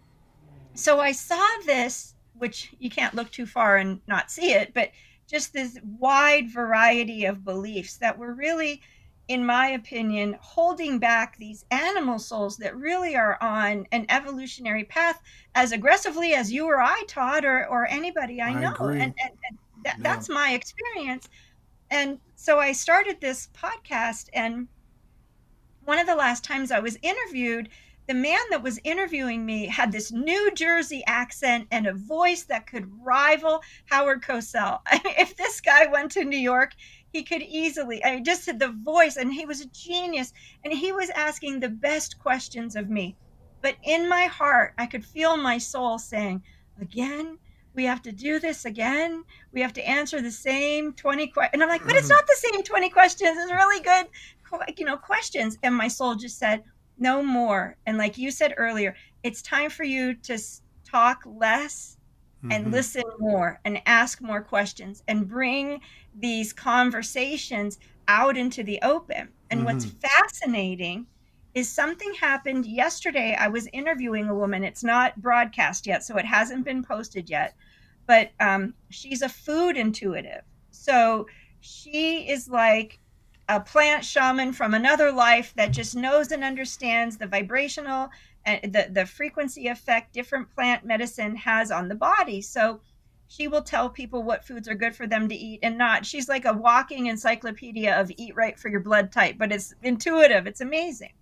so I saw this, which you can't look too far and not see it, but just this wide variety of beliefs that were really, in my opinion, holding back these animal souls that really are on an evolutionary path as aggressively as you or I, Todd, or anybody I know. Agree. And that's my experience. And so I started this podcast, and one of the last times I was interviewed, the man that was interviewing me had this New Jersey accent and a voice that could rival Howard Cosell. If this guy went to New York, he could easily, just had the voice, and he was a genius, and he was asking the best questions of me. But in my heart, I could feel my soul saying, again, we have to do this again. We have to answer the same 20 questions. And I'm like, but it's not the same 20 questions. It's really good, questions. And my soul just said, no more. And like you said earlier, it's time for you to talk less and listen more and ask more questions and bring these conversations out into the open. And what's fascinating is something happened yesterday. I was interviewing a woman. It's not broadcast yet, so it hasn't been posted yet, but she's a food intuitive. So she is like a plant shaman from another life that just knows and understands the vibrational and the frequency effect different plant medicine has on the body. So she will tell people what foods are good for them to eat and not. She's like a walking encyclopedia of eat right for your blood type, but it's intuitive. It's amazing.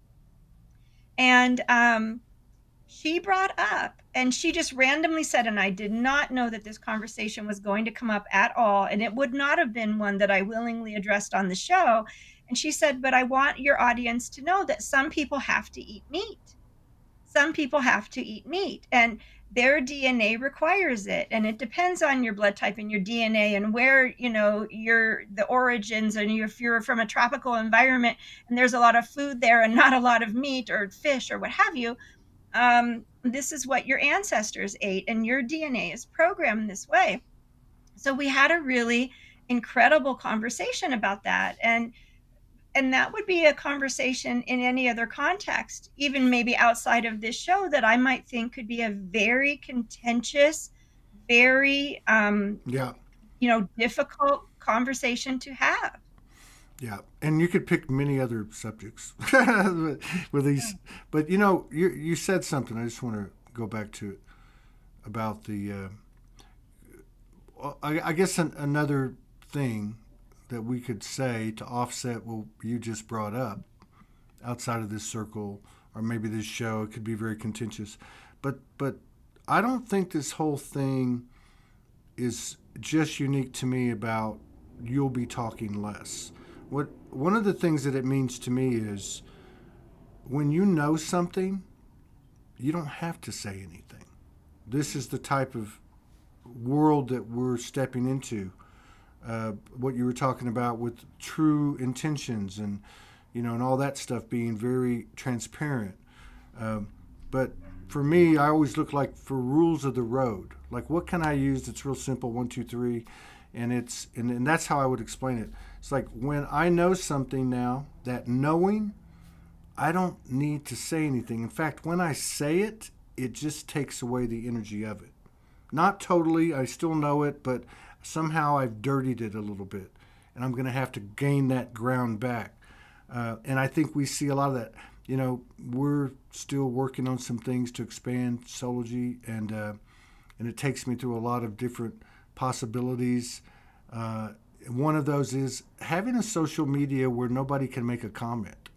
And she brought up, and she just randomly said, and I did not know that this conversation was going to come up at all, and it would not have been one that I willingly addressed on the show. And she said, but I want your audience to know that some people have to eat meat. Some people have to eat meat, and their DNA requires it. And it depends on your blood type and your DNA and where, your the origins, and if you're from a tropical environment and there's a lot of food there and not a lot of meat or fish or what have you, this is what your ancestors ate, and your DNA is programmed this way. So we had a really incredible conversation about that. And that would be a conversation in any other context, even maybe outside of this show, that I might think could be a very contentious, very Yeah. difficult conversation to have. Yeah, and you could pick many other subjects with these, but you said something. I just want to go back to it about the. I guess another thing that we could say to offset what you just brought up, outside of this circle or maybe this show, it could be very contentious, but I don't think this whole thing is just unique to me about you'll be talking less. One of the things that it means to me is when you know something, you don't have to say anything. This is the type of world that we're stepping into. What you were talking about with true intentions and all that stuff being very transparent. But for me, I always look like for rules of the road. Like, what can I use that's real simple, one, two, three, and that's how I would explain it. It's like when I know something now, that knowing, I don't need to say anything. In fact, when I say it, it just takes away the energy of it. Not totally, I still know it, but somehow I've dirtied it a little bit, and I'm going to have to gain that ground back. And I think we see a lot of that. We're still working on some things to expand Soulogy, and it takes me through a lot of different possibilities. One of those is having a social media where nobody can make a comment,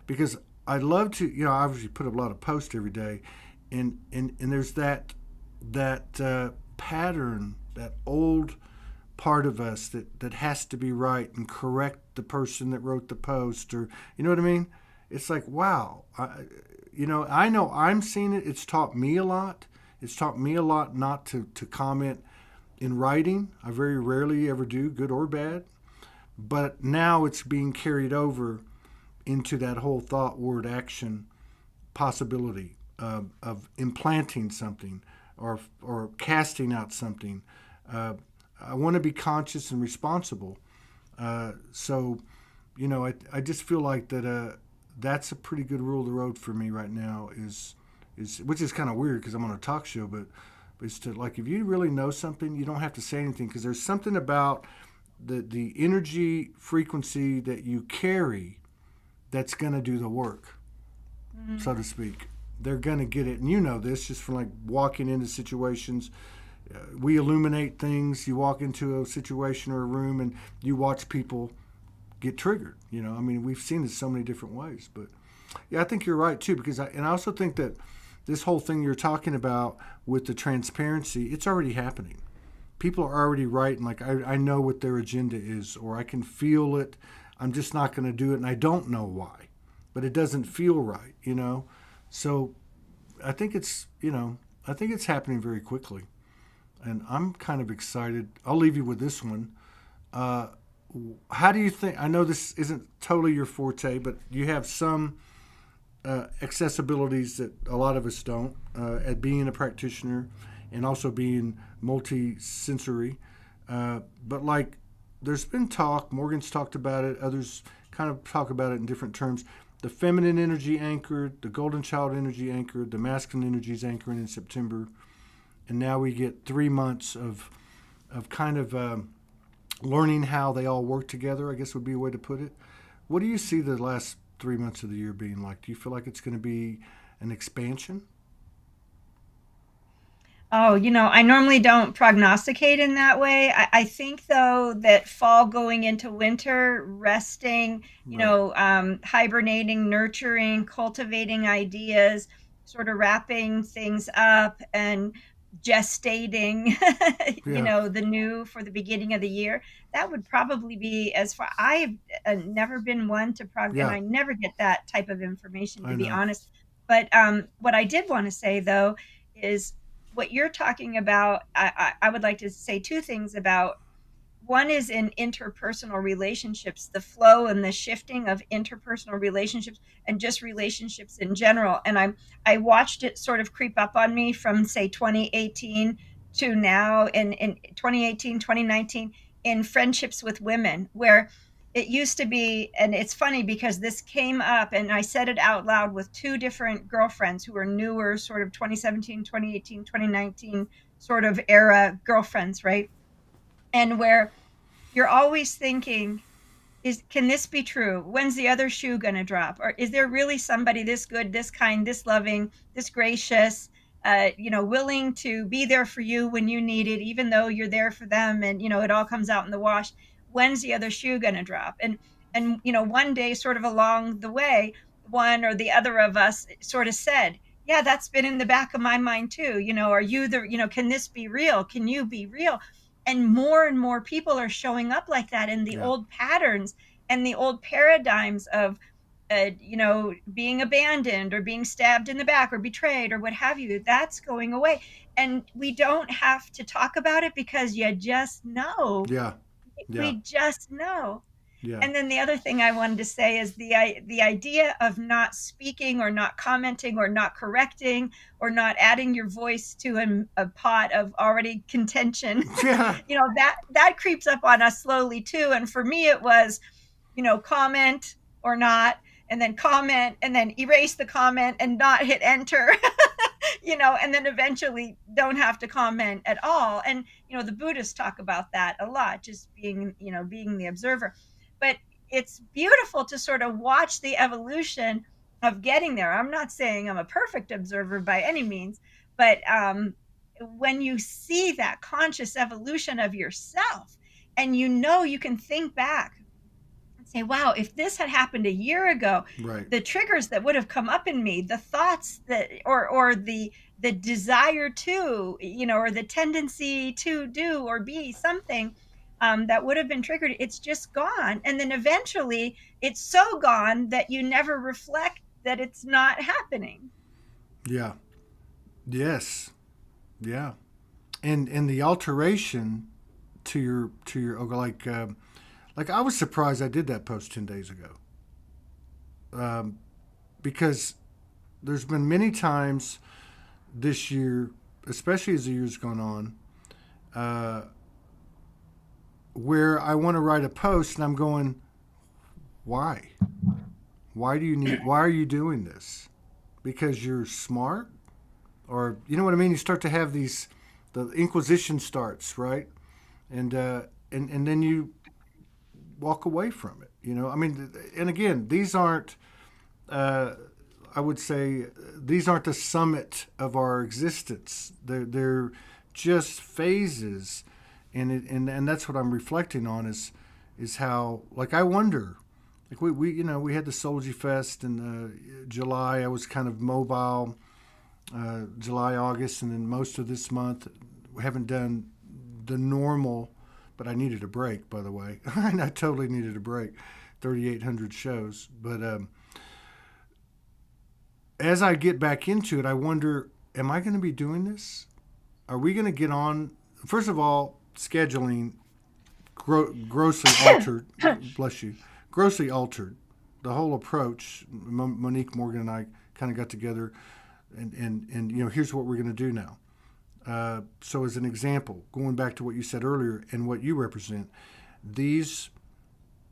because I love to, I obviously put up a lot of posts every day, and there's that pattern, that old part of us that has to be right and correct the person that wrote the post, or you know what I mean? It's like, wow, I know I'm seeing it. It's taught me a lot. It's taught me a lot not to comment in writing. I very rarely ever do, good or bad. But now it's being carried over into that whole thought, word, action possibility of implanting something or casting out something. I want to be conscious and responsible. So, I just feel like that's a pretty good rule of the road for me right now. Is which is kind of weird because I'm on a talk show, but it's to, like, if you really know something, you don't have to say anything, because there's something about the energy frequency that you carry that's going to do the work, so to speak. They're going to get it, and you know this just from like walking into situations. We illuminate things. You walk into a situation or a room, and you watch people get triggered. I mean, we've seen this so many different ways. But yeah, I think you're right too, because I also think that this whole thing you're talking about with the transparency, it's already happening. People are already writing, like, I know what their agenda is, or I can feel it. I'm just not going to do it, and I don't know why, but it doesn't feel right. So I think it's happening very quickly, and I'm kind of excited. I'll leave you with this one. How do you think? I know this isn't totally your forte, but you have some accessibilities that a lot of us don't, at being a practitioner and also being multi-sensory. But like, there's been talk, Morgan's talked about it, others kind of talk about it in different terms. The feminine energy anchored, the golden child energy anchored, the masculine energies anchoring in September. And now we get 3 months of kind of learning how they all work together, I guess would be a way to put it. What do you see the last 3 months of the year being like? Do you feel like it's going to be an expansion? Oh, I normally don't prognosticate in that way. I think, though, that fall going into winter, resting, Right. hibernating, nurturing, cultivating ideas, sort of wrapping things up and gestating, Yeah. the new for the beginning of the year. That would probably be as far. I've never been one to and Yeah. I never get that type of information, to I be know. honest. But what I did want to say though is what you're talking about. I would like to say two things about. One is in interpersonal relationships, the flow and the shifting of interpersonal relationships and just relationships in general. And I watched it sort of creep up on me from say 2018 to now in 2018, 2019 in friendships with women, where it used to be, and it's funny because this came up and I said it out loud with two different girlfriends who were newer, sort of 2017, 2018, 2019 sort of era girlfriends, right? And where you're always thinking, is can this be true? When's the other shoe going to drop? Or is there really somebody this good, this kind, this loving, this gracious, willing to be there for you when you need it, even though you're there for them, and it all comes out in the wash? When's the other shoe going to drop? And one day, sort of along the way, one or the other of us sort of said, yeah, that's been in the back of my mind too. Are you can this be real? Can you be real? And more people are showing up like that, in the Yeah. old patterns and the old paradigms of being abandoned or being stabbed in the back or betrayed or what have you. That's going away, and we don't have to talk about it because you just know. Yeah. Yeah. We just know. Yeah. And then the other thing I wanted to say is the idea of not speaking or not commenting or not correcting or not adding your voice to a pot of already contention. Yeah. That creeps up on us slowly too. And for me, it was, comment or not, and then comment, and then erase the comment and not hit enter. And then eventually don't have to comment at all. And the Buddhists talk about that a lot, just being the observer. But it's beautiful to sort of watch the evolution of getting there. I'm not saying I'm a perfect observer by any means, but when you see that conscious evolution of yourself, and you can think back and say, wow, if this had happened a year ago, Right. the triggers that would have come up in me, the thoughts that, or the desire to, or the tendency to do or be something, that would have been triggered, it's just gone. And then eventually it's so gone that you never reflect that it's not happening. Yeah. Yes. Yeah. And the alteration to your like I was surprised I did that post 10 days ago, because there's been many times this year, especially as the year's gone on, where I want to write a post and I'm going, why? Why are you doing this? Because you're smart? Or, you know what I mean? You start to have the inquisition starts, right? And then you walk away from it, I mean, and again, these aren't, I would say, these aren't the summit of our existence. They're just phases, and that's what I'm reflecting on is how, like, I wonder, like we had the Soulogy Fest in July. I was kind of mobile, July, August, and then most of this month we haven't done the normal. But I needed a break, by the way. I totally needed a break. 3,800 shows, but as I get back into it, I wonder, am I going to be doing this? Are we going to get on? First of all, scheduling grossly altered. Bless you. Grossly altered. The whole approach. Monique Morgan and I kind of got together, and here's what we're going to do now. So as an example, going back to what you said earlier and what you represent, these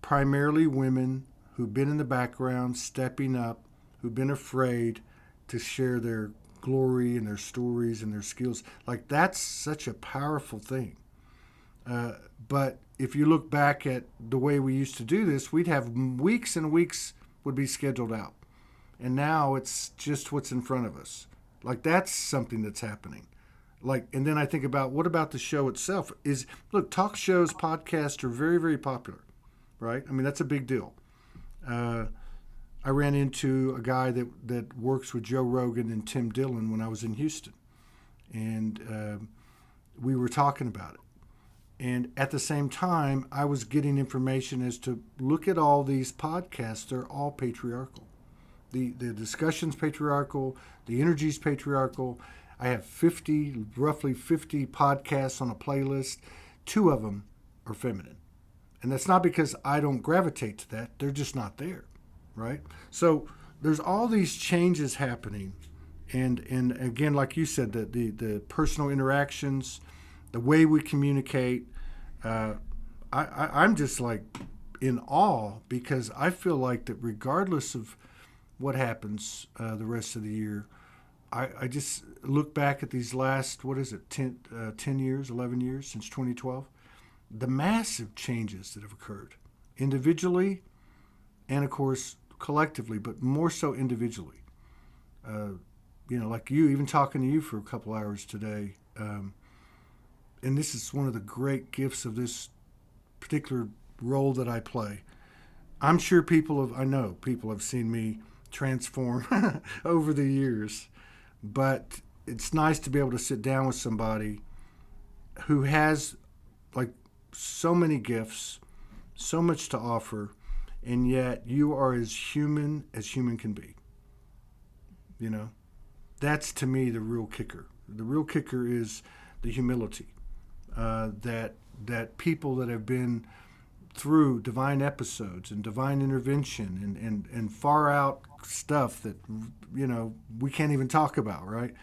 primarily women who've been in the background, stepping up, who've been afraid to share their glory and their stories and their skills. Like, that's such a powerful thing. But if you look back at the way we used to do this, we'd have weeks and weeks would be scheduled out. And now it's just what's in front of us. Like, that's something that's happening. Like, and then I think about, what about the show itself? Look, talk shows, podcasts are very, very popular, right? I mean, that's a big deal. I ran into a guy that works with Joe Rogan and Tim Dillon when I was in Houston, and we were talking about it. And at the same time, I was getting information as to look at all these podcasts. They're all patriarchal. The discussion's patriarchal. The energy's patriarchal. I have roughly 50 podcasts on a playlist. 2 of them are feminine. And that's not because I don't gravitate to that. They're just not there, right? So there's all these changes happening. And again, like you said, the personal interactions, the way we communicate, I'm just like in awe, because I feel like that regardless of what happens the rest of the year, I just look back at these last, 10 years, 11 years since 2012, the massive changes that have occurred individually and, of course, collectively, but more so individually. Like you, even talking to you for a couple hours today, and this is one of the great gifts of this particular role that I play. I'm sure I know people have seen me transform over the years, but it's nice to be able to sit down with somebody who has like so many gifts, so much to offer, and yet you are as human can be. That's to me the real kicker. The real kicker is the humility. That people that have been through divine episodes and divine intervention and far out stuff that we can't even talk about, right?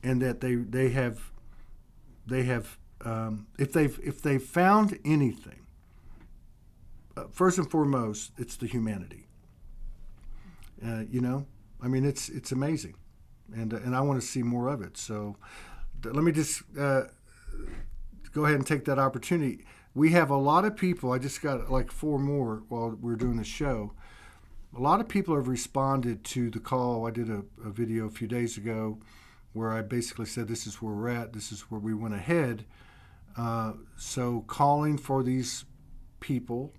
And that they have if they've found anything, first and foremost, it's the humanity. It's amazing, and I want to see more of it. So let me just go ahead and take that opportunity. We have a lot of people. I just got like 4 more while we're doing the show. A lot of people have responded to the call. I did a video a few days ago where I basically said, this is where we're at. This is where we went ahead. So calling for these people,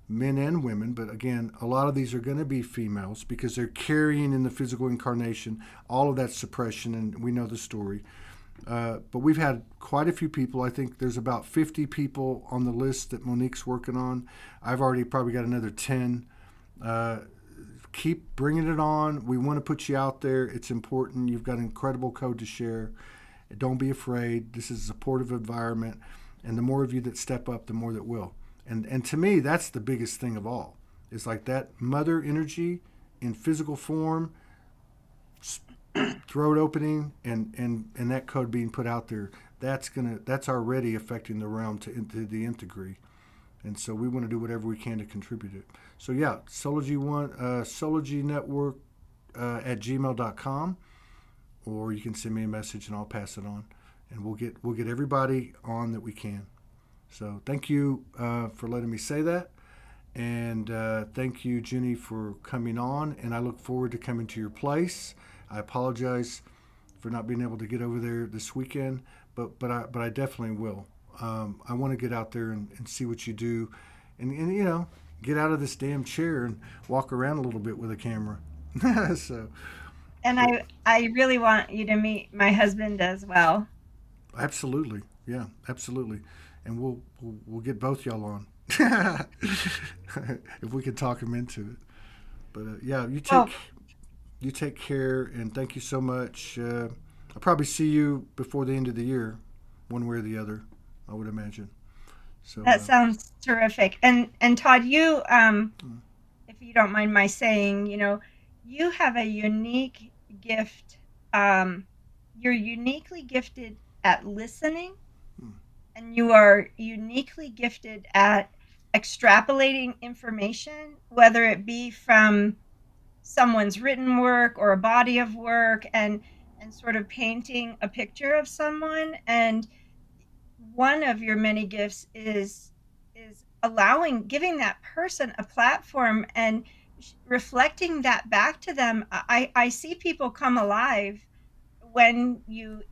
men and women, but again, a lot of these are going to be females because they're carrying in the physical incarnation all of that suppression, and we know the story. But we've had quite a few people. I think there's about 50 people on the list that Monique's working on. I've already probably got another 10. Keep bringing it on. We want to put you out there. It's important. You've got an incredible code to share. Don't be afraid. This is a supportive environment. And the more of you that step up, the more that will. And to me, that's the biggest thing of all. It's like that mother energy in physical form, throat opening, and that code being put out there. That's already affecting the realm to the nth degree. And so we want to do whatever we can to contribute it. So yeah, Soulogy Network at gmail.com, or you can send me a message and I'll pass it on, and we'll get everybody on that we can. So thank you for letting me say that, and thank you, Ginny, for coming on. And I look forward to coming to your place. I apologize for not being able to get over there this weekend, but I definitely will. I want to get out there and see what you do, and get out of this damn chair and walk around a little bit with a camera. So. And I really want you to meet my husband as well. Absolutely, yeah, absolutely, and we'll get both y'all on if we can talk him into it. But yeah, you take care, and thank you so much. I'll probably see you before the end of the year, one way or the other, I would imagine. So that sounds terrific. And Todd, you, if you don't mind my saying, you have a unique gift. You're uniquely gifted at listening, and you are uniquely gifted at extrapolating information, whether it be from someone's written work or a body of work, and sort of painting a picture of someone. And one of your many gifts is giving that person a platform and reflecting that back to them. I see people come alive when you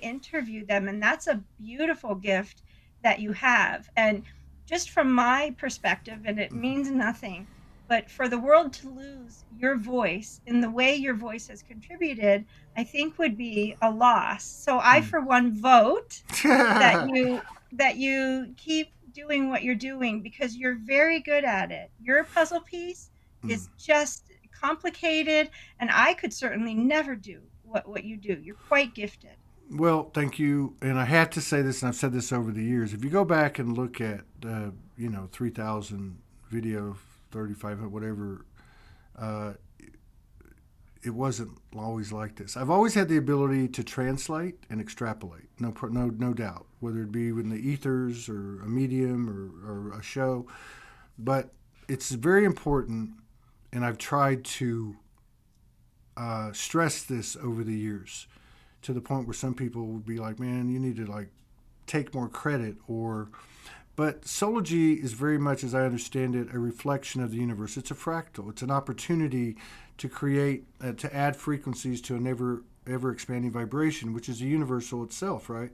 interview them, and that's a beautiful gift that you have. And just from my perspective, and it means nothing, But for the world to lose your voice in the way your voice has contributed, I think would be a loss. So I, for one, vote that you keep doing what you're doing because you're very good at it. Your puzzle piece is just complicated, and I could certainly never do what you do. You're quite gifted. Well, thank you. And I had to say this, and I've said this over the years. If you go back and look at, 3,000 video, 3,500, whatever, uh, it wasn't always like this. I've always had the ability to translate and extrapolate, no doubt, whether it be in the ethers or a medium or a show. But it's very important, and I've tried to stress this over the years, to the point where some people would be like, man, you need to like take more credit. But Soulogy is very much, as I understand it, a reflection of the universe. It's a fractal. It's an opportunity to create, to add frequencies to an ever expanding vibration, which is the universal itself, right?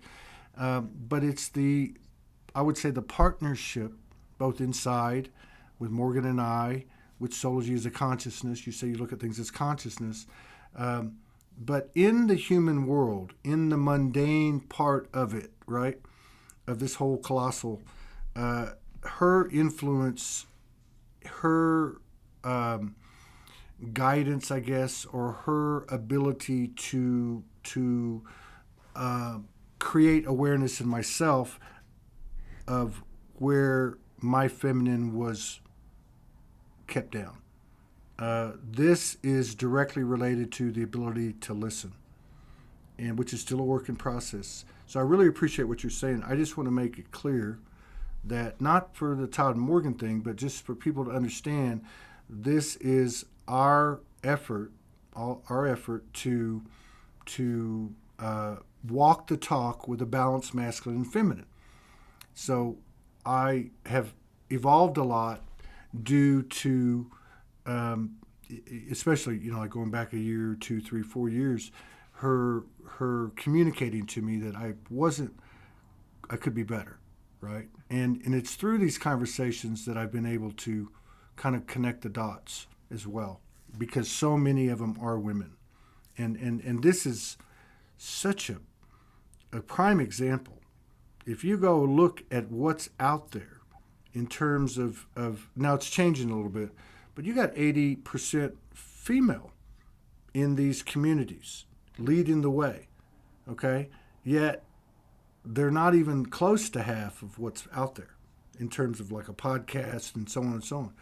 But it's I would say the partnership, both inside with Morgan and I, with Soulogy as a consciousness. You say you look at things as consciousness. But in the human world, in the mundane part of it, right, of this whole colossal, her influence, her guidance, I guess, or her ability to create awareness in myself of where my feminine was kept down. This is directly related to the ability to listen, and which is still a work in process. So I really appreciate what you're saying. I just want to make it clear that not for the Todd Morgan thing, but just for people to understand, this is our effort, our effort to walk the talk with a balanced masculine and feminine. So I have evolved a lot due to, especially, like going back a year, 2, 3, 4 years, her communicating to me that I could be better, right? And it's through these conversations that I've been able to kind of connect the dots as well, because so many of them are women. And this is such a prime example. If you go look at what's out there in terms of now it's changing a little bit, but you got 80% female in these communities leading the way, okay? Yet they're not even close to half of what's out there in terms of like a podcast and so on and so on.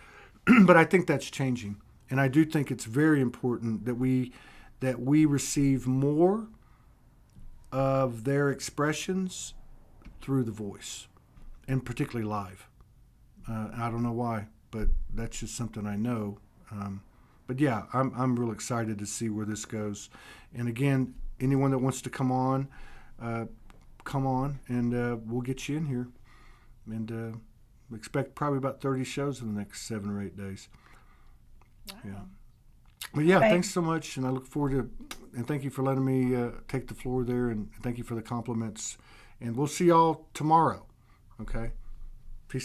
But I think that's changing. And I do think it's very important that we receive more of their expressions through the voice, and particularly live. I don't know why, but that's just something I know. But yeah, I'm real excited to see where this goes. And again, anyone that wants to come on, and we'll get you in here. And expect probably about 30 shows in the next 7 or 8 days. Wow. Yeah. But yeah, Right. thanks so much, and I look forward to, and thank you for letting me take the floor there, and thank you for the compliments. And we'll see y'all tomorrow, okay?